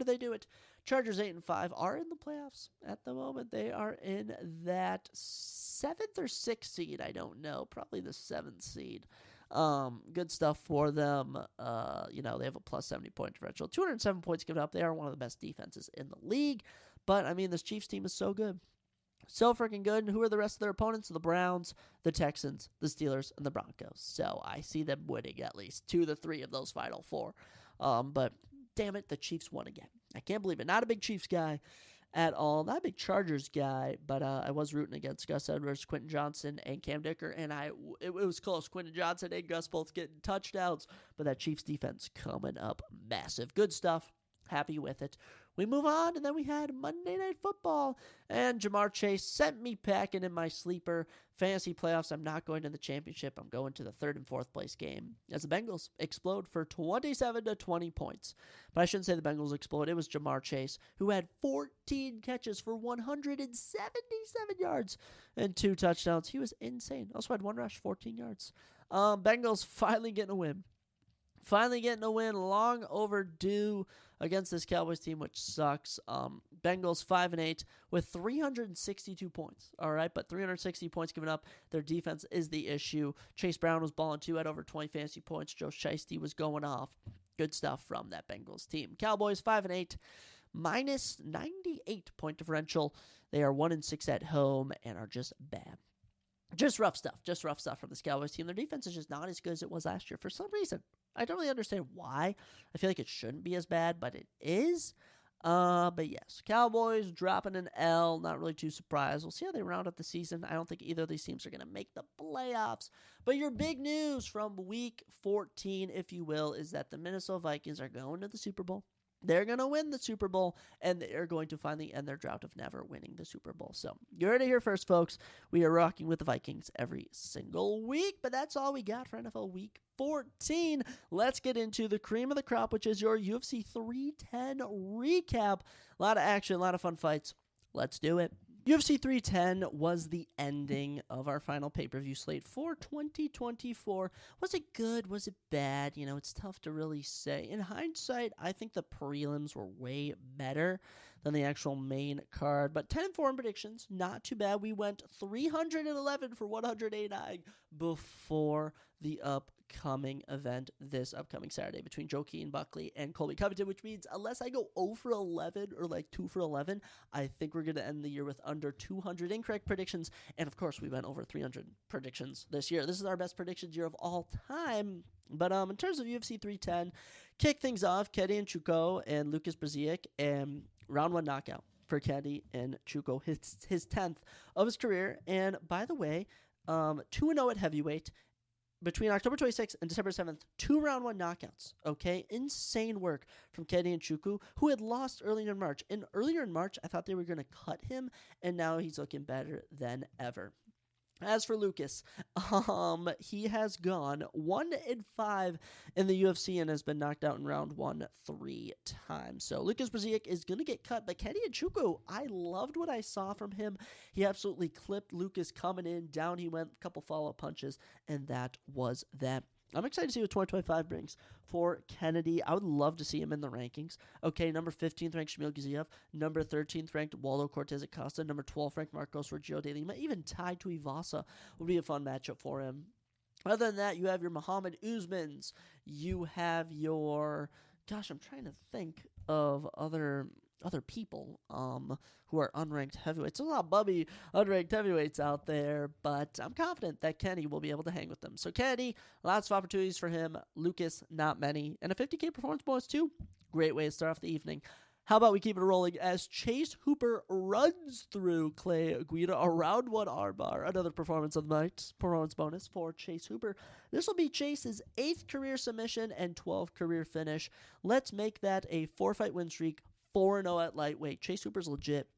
they do it? Chargers 8-5 are in the playoffs at the moment. They are in that 7th or 6th seed. I don't know. Probably the 7th seed. Good stuff for them. They have a plus 70 point differential. 207 points given up. They are one of the best defenses in the league. But, this Chiefs team is so good. So freaking good. And who are the rest of their opponents? The Browns, the Texans, the Steelers, and the Broncos. So I see them winning at least 2 of the 3 of those final 4. But damn it, the Chiefs won again. I can't believe it. Not a big Chiefs guy at all. Not a big Chargers guy, but I was rooting against Gus Edwards, Quentin Johnson, and Cam Dicker, and it was close. Quentin Johnson and Gus both getting touchdowns, but that Chiefs defense coming up massive. Good stuff. Happy with it. We move on, and then we had Monday Night Football, and Jamar Chase sent me packing in my sleeper fantasy playoffs. I'm not going to the championship. I'm going to the 3rd and 4th place game as the Bengals explode for 27-20 points. But I shouldn't say the Bengals explode. It was Jamar Chase, who had 14 catches for 177 yards and 2 touchdowns. He was insane. Also had 1 rush, 14 yards. Bengals finally getting a win. Long overdue against this Cowboys team, which sucks. Bengals 5-8 with 362 points. All right, but 360 points given up. Their defense is the issue. Chase Brown was balling too, had over 20 fantasy points. Joe Shiesty was going off. Good stuff from that Bengals team. Cowboys 5-8, minus 98 point differential. They are 1-6 at home and are just bad. Just rough stuff from this Cowboys team. Their defense is just not as good as it was last year for some reason. I don't really understand why. I feel like it shouldn't be as bad, but it is. But yes, Cowboys dropping an L. Not really too surprised. We'll see how they round up the season. I don't think either of these teams are going to make the playoffs. But your big news from Week 14, if you will, is that the Minnesota Vikings are going to the Super Bowl. They're going to win the Super Bowl, and they are going to finally end their drought of never winning the Super Bowl. So you heard it here first, folks. We are rocking with the Vikings every single week, but that's all we got for NFL Week 14. Let's get into the cream of the crop, which is your UFC 310 recap. A lot of action, a lot of fun fights. Let's do it. UFC 310 was the ending of our final pay-per-view slate for 2024. Was it good? Was it bad? It's tough to really say. In hindsight, I think the prelims were way better than the actual main card. But 10-4 in predictions, not too bad. We went 311 for 189 before the upcoming event this upcoming Saturday between Joaquin Buckley and Colby Covington, which means unless I go 0 for 11 or 2 for 11, I think we're going to end the year with under 200 incorrect predictions. And of course, we went over 300 predictions this year. This is our best predictions year of all time. But in terms of UFC 310, kick things off, Kennedy Nzechukwu and Lucas Brzeziak, and round 1 knockout for Kennedy and Nzechukwu, his 10th of his career. And by the way, 2-0 at heavyweight. Between October 26th and December 7th, 2 round 1 knockouts, okay? Insane work from Kennedy Nzechukwu, who had lost earlier in March. And earlier in March, I thought they were going to cut him, and now he's looking better than ever. As for Lucas, he has gone 1-5 in the UFC and has been knocked out in round 1 3 times. So Lucas Brzeziak is going to get cut, but Kennedy Nzechukwu, I loved what I saw from him. He absolutely clipped Lucas coming in, down he went, a couple follow-up punches, and that was that. I'm excited to see what 2025 brings for Kennedy. I would love to see him in the rankings. Okay, number 15th ranked Shamil Gaziev, number 13th ranked Waldo Cortez Acosta, number 12th ranked Marcos Rogelio de Lima, even tied to Ivasa would be a fun matchup for him. Other than that, you have your Muhammad Usmans. You have your, gosh, I'm trying to think of other people who are unranked heavyweights. There's a lot of bubby unranked heavyweights out there, but I'm confident that Kenny will be able to hang with them. So Kennedy, lots of opportunities for him. Lucas, not many. And a 50K performance bonus too. Great way to start off the evening. How about we keep it rolling as Chase Hooper runs through Clay Guida around one armbar. Another performance of the night. Performance bonus for Chase Hooper. This will be Chase's 8th career submission and 12th career finish. Let's make that a 4-fight win streak. 4-0 at lightweight. Chase Hooper's legit.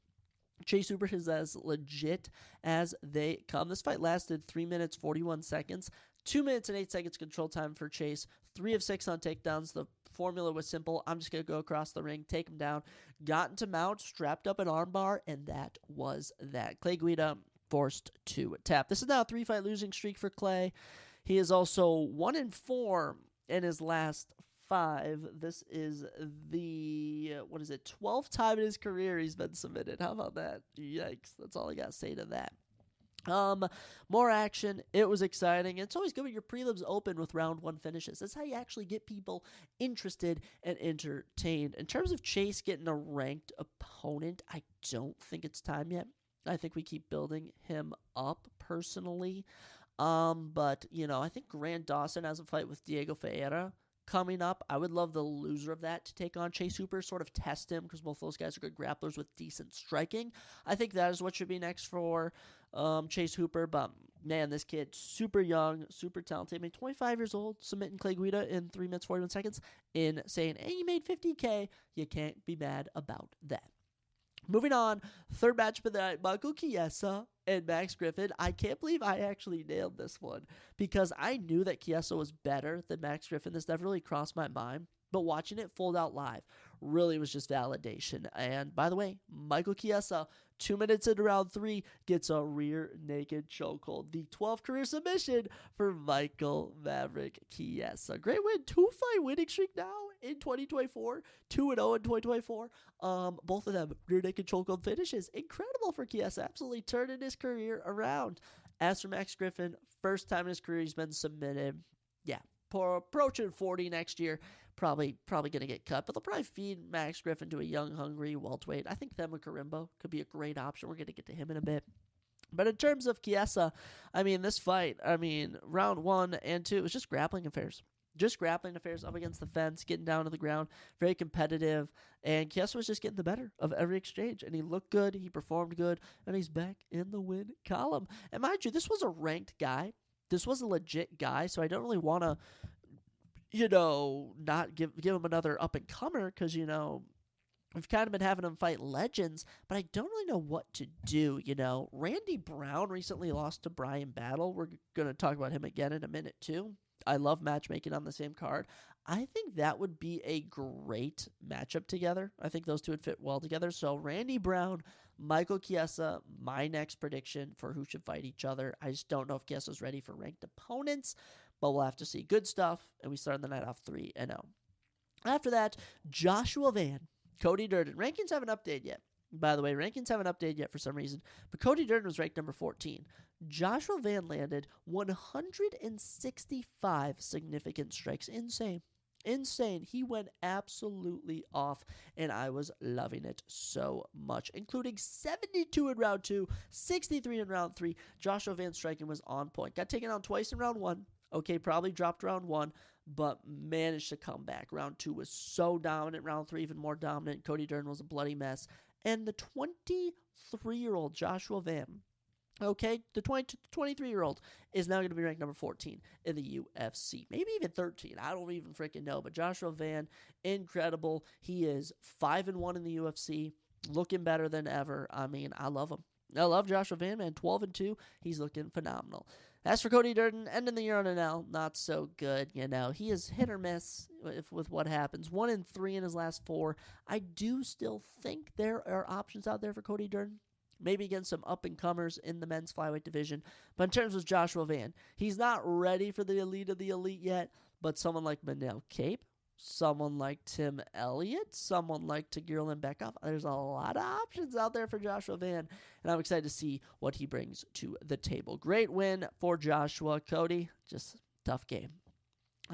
Chase Hooper is as legit as they come. This fight lasted 3 minutes, 41 seconds. 2 minutes and 8 seconds control time for Chase. 3 of 6 on takedowns. The formula was simple. I'm just going to go across the ring, take him down. Got into mount, strapped up an armbar, and that was that. Clay Guida forced to tap. This is now a 3-fight losing streak for Clay. He is also 1-4 in his last 5. This is the 12th time in his career he's been submitted. How about that? Yikes. That's all I got to say to that. More action. It was exciting. It's always good when your prelims open with round 1 finishes. That's how you actually get people interested and entertained. In terms of Chase getting a ranked opponent, I don't think it's time yet. I think we keep building him up personally. But I think Grant Dawson has a fight with Diego Ferreira coming up. I would love the loser of that to take on Chase Hooper, sort of test him, because both those guys are good grapplers with decent striking. I think that is what should be next for Chase Hooper, but man, this kid, super young, super talented. I mean, 25 years old, submitting Clay Guida in 3 minutes, 41 seconds. Insane. And you made $50K. You can't be mad about that. Moving on, third matchup of the night, Michael Chiesa and Max Griffin. I can't believe I actually nailed this one because I knew that Chiesa was better than Max Griffin. This never really crossed my mind, but watching it fold out live really was just validation. And by the way, Michael Chiesa, 2 minutes into round 3, gets a rear naked chokehold. The 12th career submission for Michael Maverick Chiesa. Great win, 2-fight winning streak now in 2024, 2-0 in 2024. Both of them rear naked chokehold finishes. Incredible for Chiesa, absolutely turning his career around. As for Max Griffin, first time in his career he's been submitted. Yeah, approaching 40 next year. Probably going to get cut, but they'll probably feed Max Griffin to a young, hungry welterweight. I think Themba Karimbo could be a great option. We're going to get to him in a bit. But in terms of Chiesa, this fight, round 1 and 2, it was just grappling affairs. Just grappling affairs up against the fence, getting down to the ground, very competitive, and Chiesa was just getting the better of every exchange, and he looked good, he performed good, and he's back in the win column. And mind you, this was a ranked guy. This was a legit guy, so I don't really want to not give him another up-and-comer because, we've kind of been having him fight legends, but I don't really know what to do, Randy Brown recently lost to Brian Battle. We're going to talk about him again in a minute, too. I love matchmaking on the same card. I think that would be a great matchup together. I think those two would fit well together. So Randy Brown, Michael Chiesa, my next prediction for who should fight each other. I just don't know if Chiesa's ready for ranked opponents, but we'll have to see. Good stuff, and we start the night off 3-0. After that, Joshua Van, Cody Durden. Rankings haven't updated yet. By the way, rankings haven't updated yet for some reason, but Cody Durden was ranked number 14. Joshua Van landed 165 significant strikes. Insane. He went absolutely off, and I was loving it so much, including 72 in round 2, 63 in round 3. Joshua Van's striking was on point. Got taken out twice in round 1. Okay, probably dropped round 1, but managed to come back. Round 2 was so dominant. Round 3 even more dominant. Cody Durden was a bloody mess. And the 23-year-old Joshua Van, okay, the 23-year-old is now going to be ranked number 14 in the UFC. Maybe even 13. I don't even freaking know. But Joshua Van, incredible. He is 5-1 in the UFC, looking better than ever. I love him. I love Joshua Van, man. 12-2. He's looking phenomenal. As for Cody Durden, ending the year on an L, not so good. He is hit or miss with what happens. 1-3 in his last 4. I do still think there are options out there for Cody Durden. maybe against some up-and-comers in the men's flyweight division. But in terms of Joshua Van, he's not ready for the elite of the elite yet, but someone like Manel Cape, someone like Tim Elliott, someone like Tagir Bekov. There's a lot of options out there for Joshua Van, and I'm excited to see what he brings to the table. Great win for Joshua. Cody, just tough game.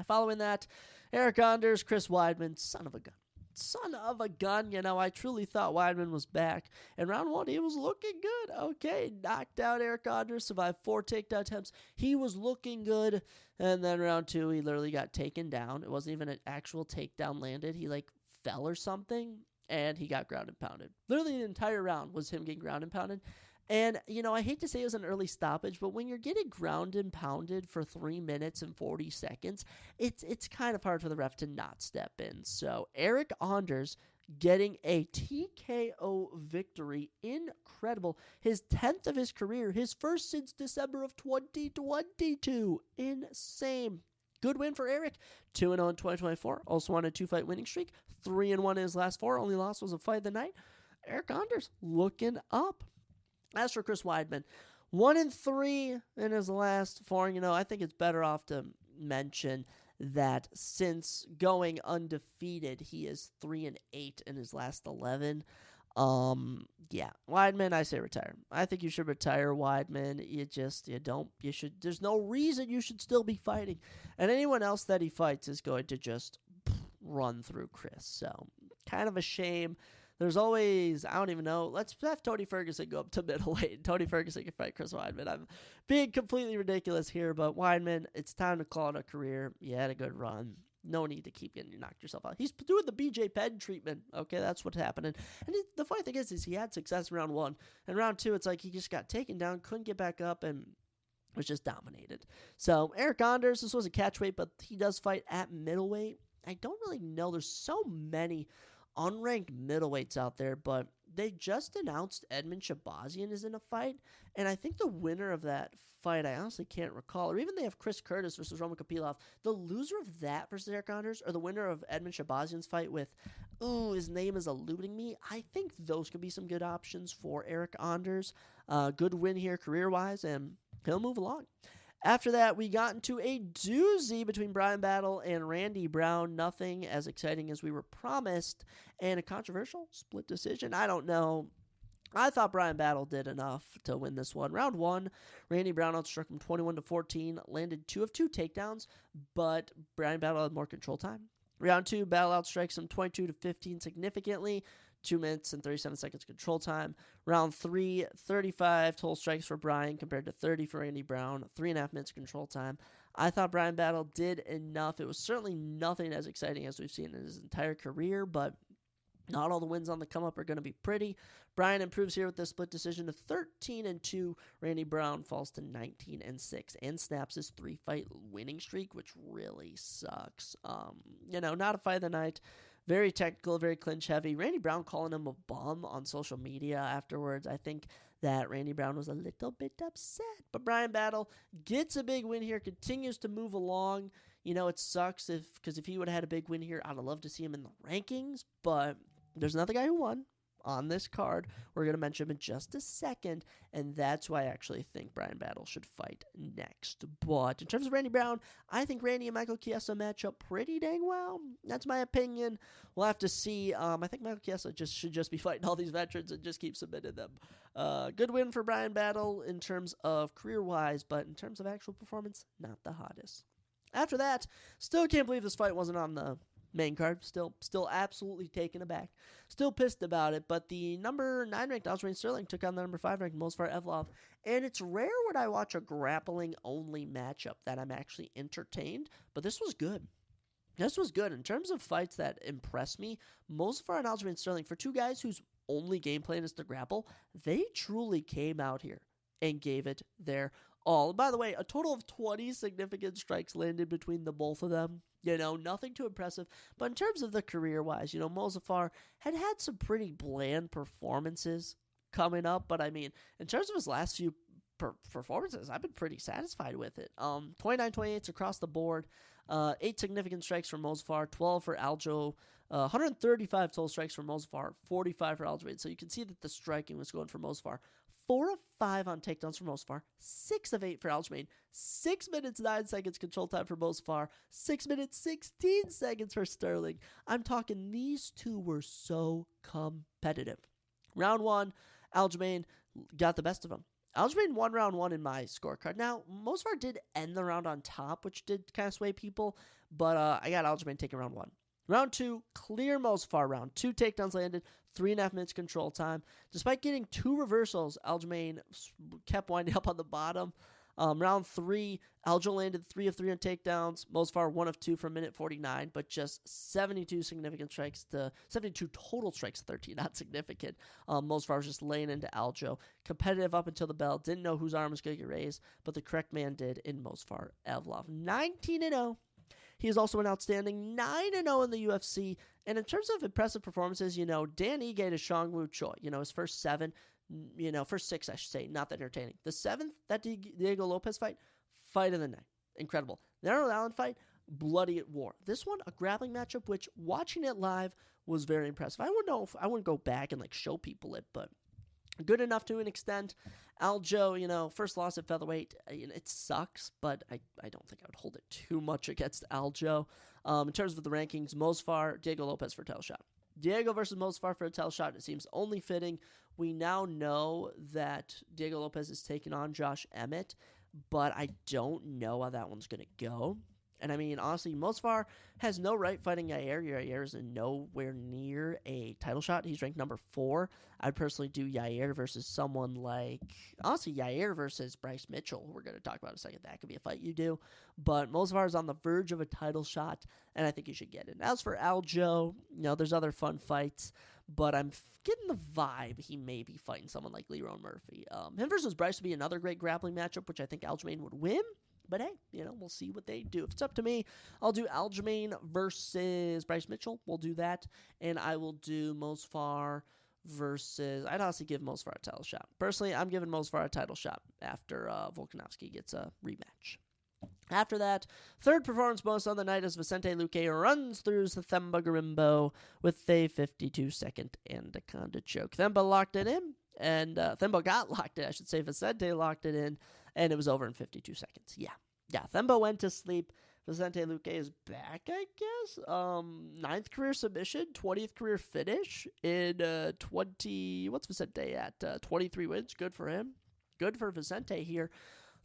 Following that, Eric Anders, Chris Weidman, son of a gun. Son of a gun. You know, I truly thought Weidman was back. In round one, he was looking good. Okay, knocked out Eric Anders, survived 4 takedown attempts. He was looking good. And then round 2, he literally got taken down. It wasn't even an actual takedown landed. He, fell or something, and he got ground and pounded. Literally the entire round was him getting ground and pounded. And, I hate to say it was an early stoppage, but when you're getting ground and pounded for 3 minutes and 40 seconds, it's kind of hard for the ref to not step in. So Eric Anders getting a TKO victory. Incredible. His 10th of his career, his first since December of 2022. Insane. Good win for Eric. 2-0 in 2024. Also on a 2-fight winning streak. 3-1 in his last 4. Only loss was a fight of the night. Eric Anders looking up. As for Chris Weidman, 1-3 in his last 4. I think it's better off to mention that since going undefeated, he is 3-8 in his last 11. Weidman, I say retire. I think you should retire, Weidman. There's no reason you should still be fighting. And anyone else that he fights is going to just run through Chris. So, kind of a shame. There's always, I don't even know, let's have Tony Ferguson go up to middleweight. Tony Ferguson can fight Chris Weidman. I'm being completely ridiculous here, but Weidman, it's time to call it a career. You had a good run. No need to keep getting knocked yourself out. He's doing the BJ Penn treatment. Okay, that's what's happening. And the funny thing is he had success in round 1. And round 2, it's like he just got taken down, couldn't get back up, and was just dominated. So Eric Anders, this was a catchweight, but he does fight at middleweight. I don't really know. There's so many unranked middleweights out there, but they just announced Edmund Shabazian is in a fight, and I think the winner of that fight, I honestly can't recall, or even they have Chris Curtis versus Roman Kopilov. The loser of that versus Eric Anders, or the winner of Edmund Shabazian's fight with, his name is eluding me. I think those could be some good options for Eric Anders. Good win here career-wise, and he'll move along. After that, we got into a doozy between Brian Battle and Randy Brown. Nothing as exciting as we were promised. And a controversial split decision. I don't know. I thought Brian Battle did enough to win this one. Round 1, Randy Brown outstruck him 21-14. Landed 2 of 2 takedowns, but Brian Battle had more control time. Round 2, Battle outstrikes him 22-15 significantly. 2 minutes and 37 seconds control time. Round 3, 35 total strikes for Brian compared to 30 for Randy Brown. 3.5 minutes control time. I thought Brian Battle did enough. It was certainly nothing as exciting as we've seen in his entire career, but not all the wins on the come-up are going to be pretty. Brian improves here with the split decision to 13-2. Randy Brown falls to 19-6 and snaps his 3-fight winning streak, which really sucks. Not a fight of the night. Very technical, very clinch heavy. Randy Brown calling him a bum on social media afterwards. I think that Randy Brown was a little bit upset. But Brian Battle gets a big win here, continues to move along. It sucks because if he would have had a big win here, I'd have loved to see him in the rankings. But there's another guy who won on this card. We're going to mention him in just a second, and that's why I actually think Brian Battle should fight next. But in terms of Randy Brown, I think Randy and Michael Chiesa match up pretty dang well. That's my opinion. We'll have to see. I think Michael Chiesa should just be fighting all these veterans and just keep submitting them. Good win for Brian Battle in terms of career-wise, but in terms of actual performance, not the hottest. After that, still can't believe this fight wasn't on the main card. Still absolutely taken aback. Still pissed about it, but the number 9 ranked Aljamain Sterling took on the number 5 ranked Movsar Evlov, and it's rare when I watch a grappling-only matchup that I'm actually entertained, but this was good. This was good. In terms of fights that impressed me, Movsar and Aljamain Sterling, for two guys whose only game plan is to grapple, they truly came out here and gave it their all. By the way, a total of 20 significant strikes landed between the both of them. Nothing too impressive. But in terms of the career-wise, Movsar had some pretty bland performances coming up. But, in terms of his last few performances, I've been pretty satisfied with it. 29-28 across the board. 8 significant strikes for Mosfar, 12 for Aljo, 135 total strikes for Mosfar, 45 for Aljamain. So you can see that the striking was going for Mosfar. 4 of 5 on takedowns for Mosfar, 6 of 8 for Aljamain, 6 minutes 9 seconds control time for Mosfar, 6 minutes 16 seconds for Sterling. I'm talking these two were so competitive. Round 1, Aljamain got the best of him. Aljamain won round 1 in my scorecard. Now, Mosfar did end the round on top, which did kind of sway people, but I got Aljamain taking round 1. Round 2, clear Mosfar round. 2 takedowns landed, 3.5 minutes control time. Despite getting 2 reversals, Aljamain kept winding up on the bottom. Round 3, Aljo landed 3 of 3 on takedowns. Mosfar 1 of 2 for a minute 49, but just 72 significant strikes to 72 total strikes to 13. Not significant. Mosfar was just laying into Aljo. Competitive up until the bell. Didn't know whose arm was going to get raised, but the correct man did in Mosfar Evlov. 19-0. He is also an outstanding 9-0 in the UFC. And in terms of impressive performances, Dan Ige to Seongwoo Choi, his first 7, first 6, I should say, not that entertaining. The 7th, that Diego Lopez fight of the night. Incredible. The Arnold Allen fight, bloody at war. This one, a grappling matchup, which watching it live was very impressive. I wouldn't go back and show people it, but good enough to an extent. Aljo, first loss at featherweight, it sucks, but I don't think I would hold it too much against Aljo. In terms of the rankings, Mosfar, Diego Lopez for a title shot. Diego versus Mosfar for a title shot, it seems only fitting. We now know that Diego Lopez is taking on Josh Emmett, but I don't know how that one's going to go. And honestly, Mosfar has no right fighting Yair. Yair is nowhere near a title shot. He's ranked number 4. I'd personally do Yair versus someone like, honestly, Yair versus Bryce Mitchell. We're going to talk about in a second. That could be a fight you do. But Mosfar is on the verge of a title shot, and I think you should get it. As for Aljo, there's other fun fights, but I'm getting the vibe he may be fighting someone like Leron Murphy. Him versus Bryce would be another great grappling matchup, which I think Aljamain would win. But hey, we'll see what they do. If it's up to me, I'll do Aljamain versus Bryce Mitchell. We'll do that. And I will do Mosfar versus... I'd honestly give Mosfar a title shot. Personally, I'm giving Mosfar a title shot after Volkanovski gets a rematch. After that, third performance bonus on the night as Vicente Luque runs through Themba Gorimbo with a 52-second anaconda choke. Themba locked it in, and Themba got locked in, I should say. Vicente locked it in, and it was over in 52 seconds. Yeah, Themba went to sleep. Vicente Luque is back, I guess. 9th career submission, 20th career finish in 20... What's Vicente at? 23 wins. Good for him. Good for Vicente here.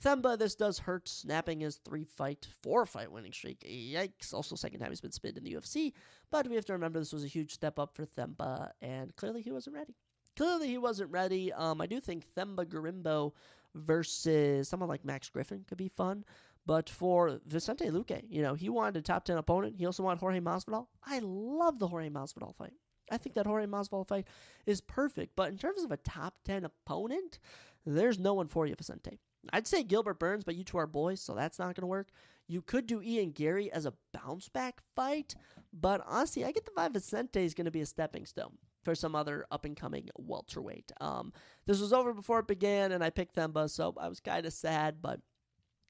Themba, this does hurt, snapping his 4-fight winning streak. Yikes. Also, second time he's been spinned in the UFC. But we have to remember this was a huge step up for Themba, and clearly he wasn't ready. I do think Themba Gorimbo versus someone like Max Griffin could be fun. But for Vicente Luque, he wanted a top 10 opponent. He also wanted Jorge Masvidal. I love the Jorge Masvidal fight. I think that Jorge Masvidal fight is perfect. But in terms of a top 10 opponent, there's no one for you, Vicente. I'd say Gilbert Burns, but you two are boys, so that's not going to work. You could do Ian Gary as a bounce-back fight, but honestly, I get the vibe Vicente is going to be a stepping stone for some other up-and-coming welterweight. This was over before it began, and I picked Themba, so I was kind of sad, but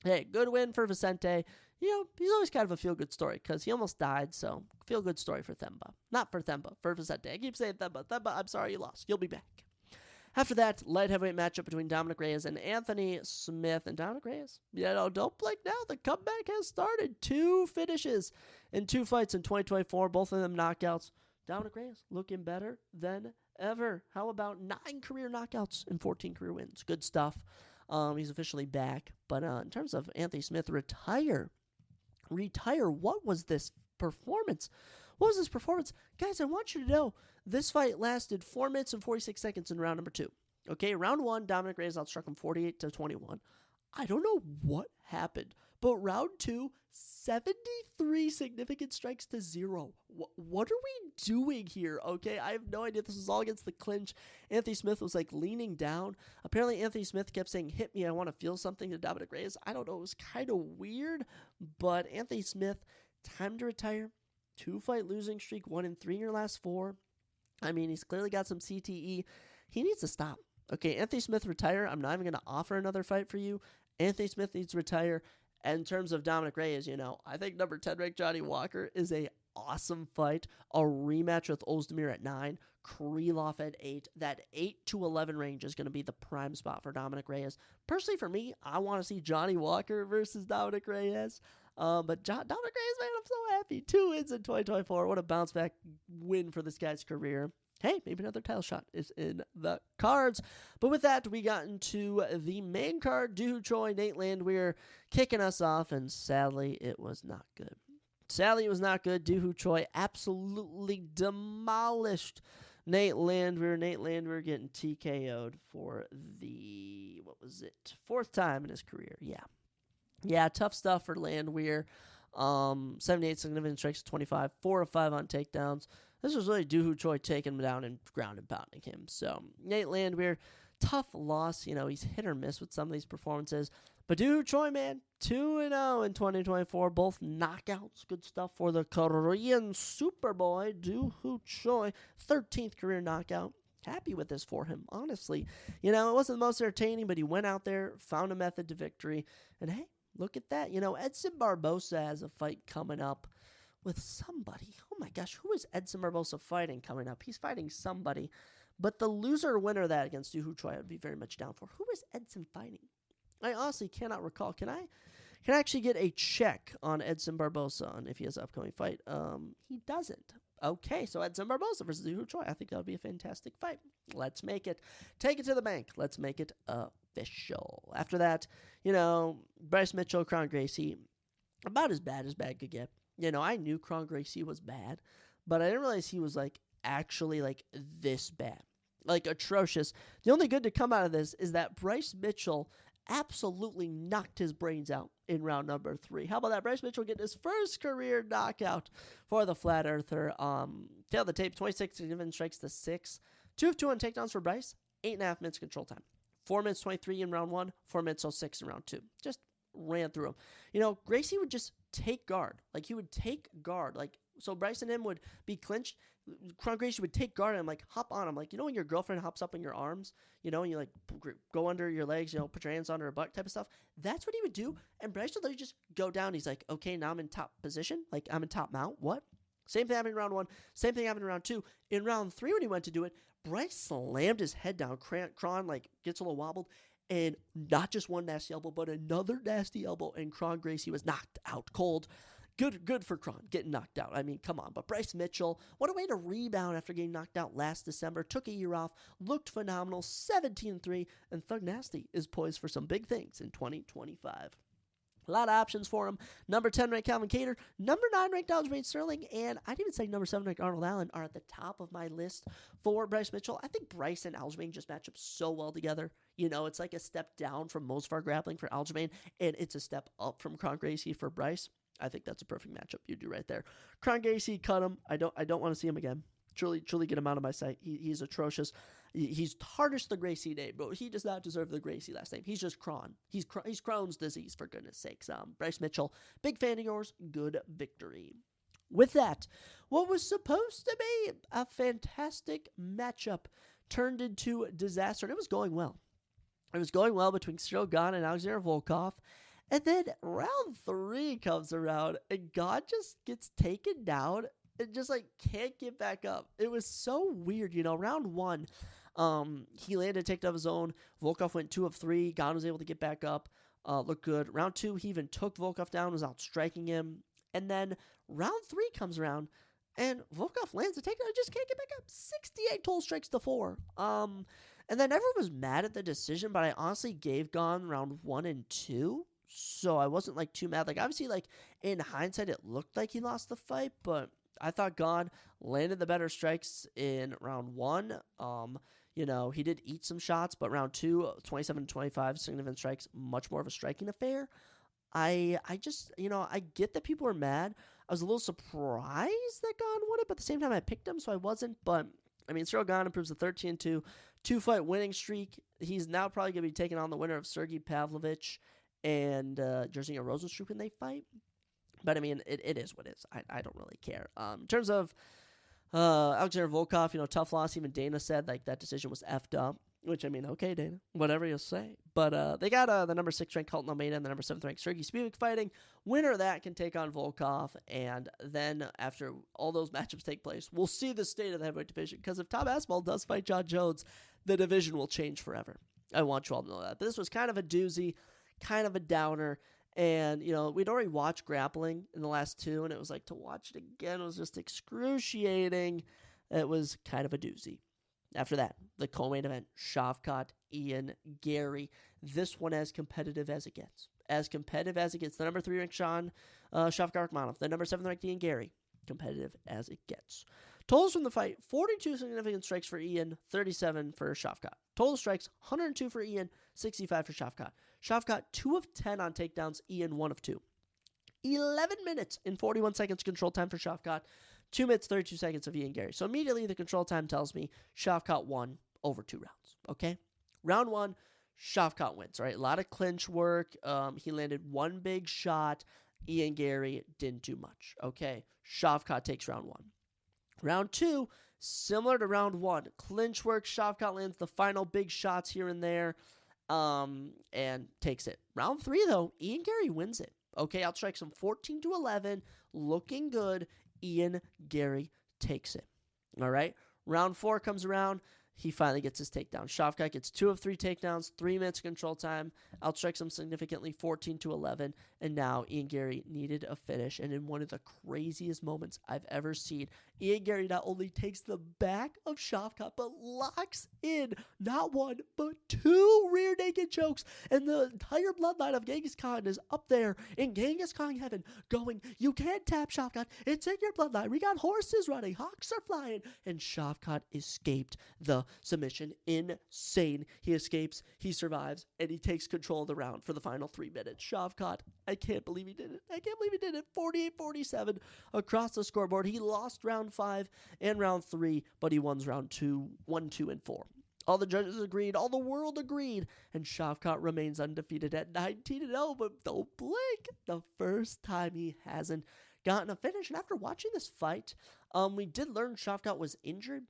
hey, good win for Vicente. He's always kind of a feel-good story because he almost died, so feel-good story for Themba. Not for Themba, for Vicente. I keep saying Themba. Themba, I'm sorry you lost. You'll be back. After that, light heavyweight matchup between Dominic Reyes and Anthony Smith. And Dominic Reyes, don't blink now. The comeback has started. 2 finishes in 2 fights in 2024, both of them knockouts. Dominic Reyes looking better than ever. How about 9 career knockouts and 14 career wins? Good stuff. He's officially back. But in terms of Anthony Smith, retire. What was this performance? Guys, I want you to know this fight lasted 4 minutes and 46 seconds in round number 2. Okay, round 1, Dominic Reyes outstruck him 48-21. I don't know what happened, but round 2, 73 significant strikes to 0. What are we doing here? Okay, I have no idea. This was all against the clinch. Anthony Smith was leaning down. Apparently, Anthony Smith kept saying, "Hit me, I want to feel something," to Dominic Reyes. I don't know. It was kind of weird, but Anthony Smith, time to retire. 2-fight losing streak, 1-3 in your last 4. He's clearly got some CTE. He needs to stop. Okay, Anthony Smith, retire. I'm not even going to offer another fight for you. Anthony Smith needs to retire. And in terms of Dominic Reyes, I think number 10 ranked Johnny Walker is a awesome fight. A rematch with Ozdemir at 9, Krylov at 8. That 8 to 11 range is going to be the prime spot for Dominic Reyes. Personally, for me, I want to see Johnny Walker versus Dominic Reyes. But Dominic Reyes, man, I'm so happy. 2 wins in 2024. What a bounce back win for this guy's career. Hey, maybe another title shot is in the cards. But with that, we got into the main card. Doo Ho Choi, Nate Landwehr kicking us off, and sadly, it was not good. Doo Ho Choi absolutely demolished Nate Landwehr. Nate Landwehr getting TKO'd for the, 4th time in his career. Yeah, tough stuff for Landwehr. 78 significant strikes, 25, 4 of 5 on takedowns. This was really Doo Ho Choi taking him down and ground and pounding him. So, Nate Landwehr, tough loss. He's hit or miss with some of these performances. But Doo Ho Choi, man, 2-0 in 2024. Both knockouts. Good stuff for the Korean Superboy, Doo Ho Choi. 13th career knockout. Happy with this for him, honestly. It wasn't the most entertaining, but he went out there, found a method to victory. And hey, look at that. Edson Barbosa has a fight coming up with somebody. Oh my gosh, who is Edson Barbosa fighting coming up? He's fighting somebody. But the loser winner of that against Doo Ho Choi I would be very much down for. Who is Edson fighting? I honestly cannot recall. Can I actually get a check on Edson Barbosa on if he has an upcoming fight? He doesn't. Okay, so Edson Barbosa versus Doo Ho Choi. I think that would be a fantastic fight. Let's make it. Take it to the bank. Let's make it official. After that, Bryce Mitchell, Kron Gracie, about as bad could get. I knew Kron Gracie was bad, but I didn't realize he was, actually, this bad. Atrocious. The only good to come out of this is that Bryce Mitchell absolutely knocked his brains out in round number 3. How about that? Bryce Mitchell getting his first career knockout for the Flat Earther. Tail of the tape, 26 significant strikes to 6. 2 of 2 on takedowns for Bryce. 8.5 minutes control time. 4 minutes 23 in round 1. 4 minutes 06 in round 2. Just ran through him. Gracie would just take guard. He would take guard. So Bryce and him would be clinched. Kron Gracie would take guard and hop on him. When your girlfriend hops up in your arms, and you go under your legs, put your hands on her butt type of stuff. That's what he would do. And Bryce would literally just go down. He's like, okay, now I'm in top position. I'm in top mount. What? Same thing happened in round 1. Same thing happened in round 2. In round 3, when he went to do it, Bryce slammed his head down. Kron gets a little wobbled. And not just one nasty elbow, but another nasty elbow. And Kron Gracie was knocked out cold. Good for Kron getting knocked out. I mean, come on. But Bryce Mitchell, what a way to rebound after getting knocked out last December. Took a year off. Looked phenomenal. 17-3. And Thug Nasty is poised for some big things in 2025. A lot of options for him. Number 10 ranked Calvin Kattar. Number 9 ranked Aljamain Sterling. And I'd even say number 7 ranked Arnold Allen are at the top of my list for Bryce Mitchell. I think Bryce and Aljamain just match up so well together. It's like a step down from Mosfar grappling for Aljamain, and it's a step up from Kron Gracie for Bryce. I think that's a perfect matchup you do right there. Kron Gracie, cut him. I don't want to see him again. Truly get him out of my sight. He's atrocious. He's tarnished the Gracie name, but he does not deserve the Gracie last name. He's just Kron. He's Crohn's disease, for goodness sakes. Bryce Mitchell, big fan of yours. Good victory. With that, what was supposed to be a fantastic matchup turned into disaster, and it was going well. It was going well between Cyril Gane and Alexander Volkov. And then round 3 comes around, and Gane just gets taken down and just can't get back up. It was so weird. Round 1, he landed a takedown of his own. Volkov went 2 of 3. Gane was able to get back up. Looked good. Round 2, he even took Volkov down, was out striking him. And then round 3 comes around, and Volkov lands a takedown and just can't get back up. 68 total strikes to 4. And then everyone was mad at the decision, but I honestly gave Gane round 1 and 2. So I wasn't too mad. Obviously, in hindsight, it looked like he lost the fight, but I thought Gane landed the better strikes in round 1. He did eat some shots, but round 2, 27-25, significant strikes, much more of a striking affair. I just, I get that people were mad. I was a little surprised that Gane won it, but at the same time, I picked him, so I wasn't. But, Cyril Gane improves the 13-2, 2-fight winning streak. He's now probably going to be taking on the winner of Sergey Pavlovich and Jairzinho Rozenstruik when they fight. But, it is what it is. I don't really care. In terms of Alexander Volkov, tough loss. Even Dana said, that decision was effed up. Which, I mean, okay, Dana, whatever you say. But they got the number 6 ranked Colton Almeida and the number 7th ranked Sergey Spivak fighting. Winner of that can take on Volkov. And then after all those matchups take place, we'll see the state of the heavyweight division. Because if Tom Aspinall does fight John Jones, the division will change forever. I want you all to know that. But this was kind of a doozy, kind of a downer. And, you know, we'd already watched grappling in the last 2, and it was like to watch it again was just excruciating. It was kind of a doozy. After that, the co-main event, Shavkat, Ian Gary. This one as competitive as it gets. As competitive as it gets. The number 3 ranked Shavkat Rakhmonov. The number 7 ranked Ian Gary. Competitive as it gets. Totals from the fight, 42 significant strikes for Ian, 37 for Shavkat. Total strikes, 102 for Ian, 65 for Shavkat. Shavkat, 2 of 10 on takedowns, Ian 1 of 2. 11 minutes and 41 seconds control time for Shavkat. 2 minutes, 32 seconds of Ian Gary. So immediately the control time tells me Shavkat won over 2 rounds, okay? Round 1, Shavkat wins, all right? A lot of clinch work. He landed 1 big shot. Ian Gary didn't do much, okay? Shavkat takes round 1. Round 2, similar to round 1. Clinch work, Shavkat lands the final big shots here and there and takes it. Round 3, though, Ian Gary wins it. Okay, outstrikes him 14-11, looking good. Ian Gary takes it. All right. Round 4 comes around. He finally gets his takedown. Shavkat gets 2 of 3 takedowns, 3 minutes control time, outstrikes him significantly 14-11, and now Ian Gary needed a finish. And in one of the craziest moments I've ever seen, Ian Gary not only takes the back of Shavkat, but locks in not 1, but 2 rear naked chokes. And the entire bloodline of Genghis Khan is up there in Genghis Khan heaven going, you can't tap Shavkat. It's in your bloodline. We got horses running. Hawks are flying. And Shavkat escaped the submission. Insane. He escapes, he survives, and he takes control of the round for the final 3 minutes. Shavkat, I can't believe he did it. I can't believe he did it. 48-47 across the scoreboard. He lost round 5 and round 3, but he won round 1, 2, and 4. All the judges agreed, all the world agreed, and Shavkat remains undefeated at 19-0, but don't blink. The first time he hasn't gotten a finish. And after watching this fight, we did learn Shavkat was injured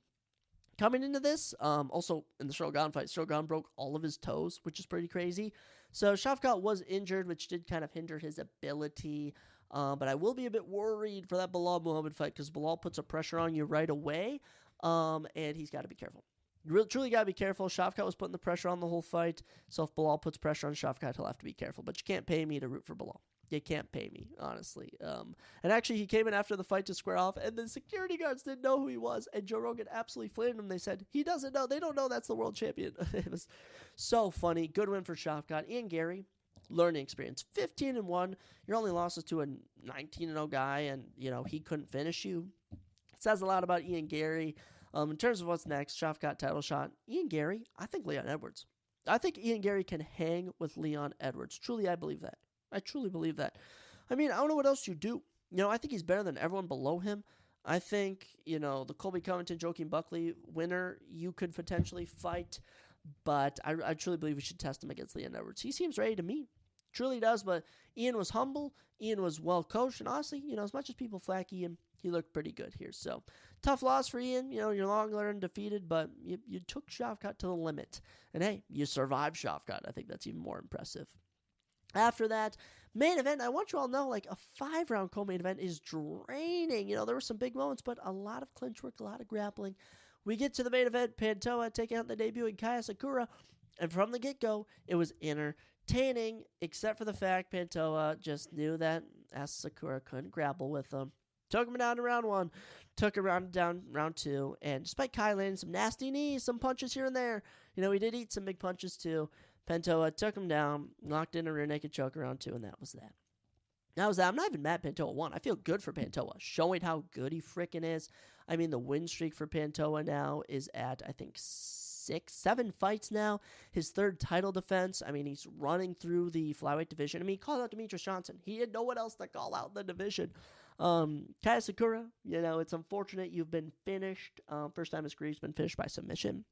coming into this. Also, in the Shogun fight, Shogun broke all of his toes, which is pretty crazy. So Shavkat was injured, which did kind of hinder his ability. But I will be a bit worried for that Bilal Muhammad fight because Bilal puts a pressure on you right away, and he's got to be careful. You truly got to be careful. Shavkat was putting the pressure on the whole fight, so if Bilal puts pressure on Shavkat, he'll have to be careful. But you can't pay me to root for Bilal. You can't pay me, honestly. And actually, he came in after the fight to square off, and the security guards didn't know who he was, and Joe Rogan absolutely flamed him. They said, he doesn't know. They don't know that's the world champion. It was so funny. Good win for Shavkat. Ian Gary, learning experience. 15-1. Your only losses to a 19-0 guy, and, he couldn't finish you. It says a lot about Ian Gary. In terms of what's next, Shavkat title shot. Ian Gary, I think Leon Edwards. I think Ian Gary can hang with Leon Edwards. Truly, I believe that. I truly believe that. I mean, I don't know what else you do. I think he's better than everyone below him. I think, the Colby Covington, Joaquin Buckley winner, you could potentially fight. But I truly believe we should test him against Leon Edwards. He seems ready to me. Truly does, but Ian was humble. Ian was well coached. And honestly, as much as people flack Ian, he looked pretty good here. So, tough loss for Ian. You're long undefeated, but you took Shavkat to the limit. And hey, you survived Shavkat. I think that's even more impressive. After that, main event, I want you all to know, a 5-round co-main event is draining. There were some big moments, but a lot of clinch work, a lot of grappling. We get to the main event, Pantoja taking out the debuting Kaya Sakura, and from the get-go, it was entertaining, except for the fact Pantoja just knew that Sakura couldn't grapple with him. Took him down to round 1, took him down round 2, and despite Kai landing some nasty knees, some punches here and there, he did eat some big punches too. Pantoja took him down, knocked in a rear naked choke round 2, and that was that. I'm not even mad Pantoja won. I feel good for Pantoja, showing how good he freaking is. I mean, the win streak for Pantoja now is at, I think, 7 fights now. His 3rd title defense. I mean, he's running through the flyweight division. I mean, he called out Demetrius Johnson. He had no one else to call out in the division. Kaya Sakura, it's unfortunate you've been finished. First time in his career he's been finished by submission.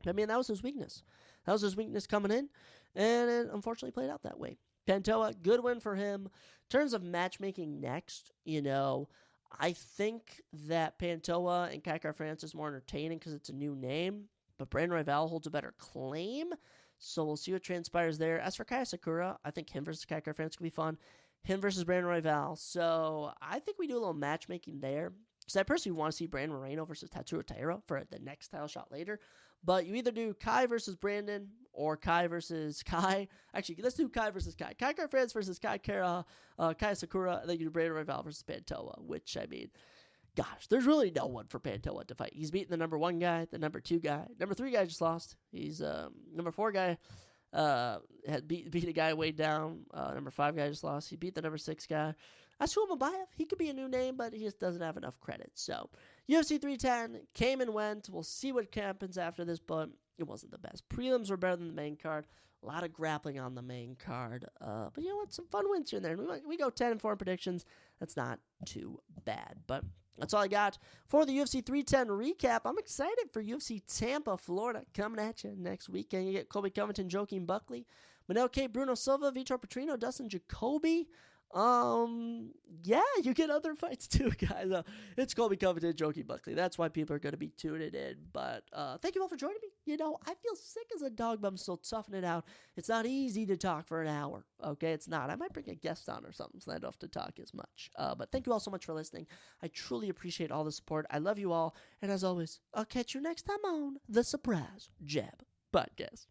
I mean, that was his weakness. That was his weakness coming in, and it unfortunately played out that way. Pantoja, good win for him. In terms of matchmaking next, I think that Pantoja and Kai Kara-France is more entertaining because it's a new name. but Brandon Royval holds a better claim. So we'll see what transpires there. As for Kai Sakura, I think him versus Kai Kara-France could be fun. Him versus Brandon Royval. So I think we do a little matchmaking there. Because I personally want to see Brandon Moreno versus Tatsuro Taira for the next title shot later. But you either do Kai versus Brandon or Kai versus Kai. Actually, let's do Kai versus Kai. Kai Kara-France versus Kai Sakura. And then you do Brandon Royval versus Pantoja. Which, I mean, gosh, there's really no one for Pantoja to fight. He's beaten the number 1 guy, the number 2 guy. Number 3 guy just lost. He's number 4 guy had beat a guy way down. Number 5 guy just lost. He beat the number 6 guy. Asul Mabayev, he could be a new name, but he just doesn't have enough credit. So, UFC 310 came and went. We'll see what happens after this, but it wasn't the best. Prelims were better than the main card. A lot of grappling on the main card. But you know what? Some fun wins here and there. We go 10-4 predictions. That's not too bad. But that's all I got for the UFC 310 recap. I'm excited for UFC Tampa, Florida, coming at you next weekend. You get Colby Covington, Joaquin Buckley, Manel Kape, Bruno Silva, Vitor Petrino, Dustin Jacoby. Yeah, you get other fights too, guys. It's Colby Covington, Joaquin Buckley. That's why people are going to be tuning in. But thank you all for joining me. You know, I feel sick as a dog, but I'm still toughing it out. It's not easy to talk for an hour. Okay, it's not. I might bring a guest on or something so I don't have to talk as much. But thank you all so much for listening. I truly appreciate all the support. I love you all. And as always, I'll catch you next time on the Surprise Jab Podcast.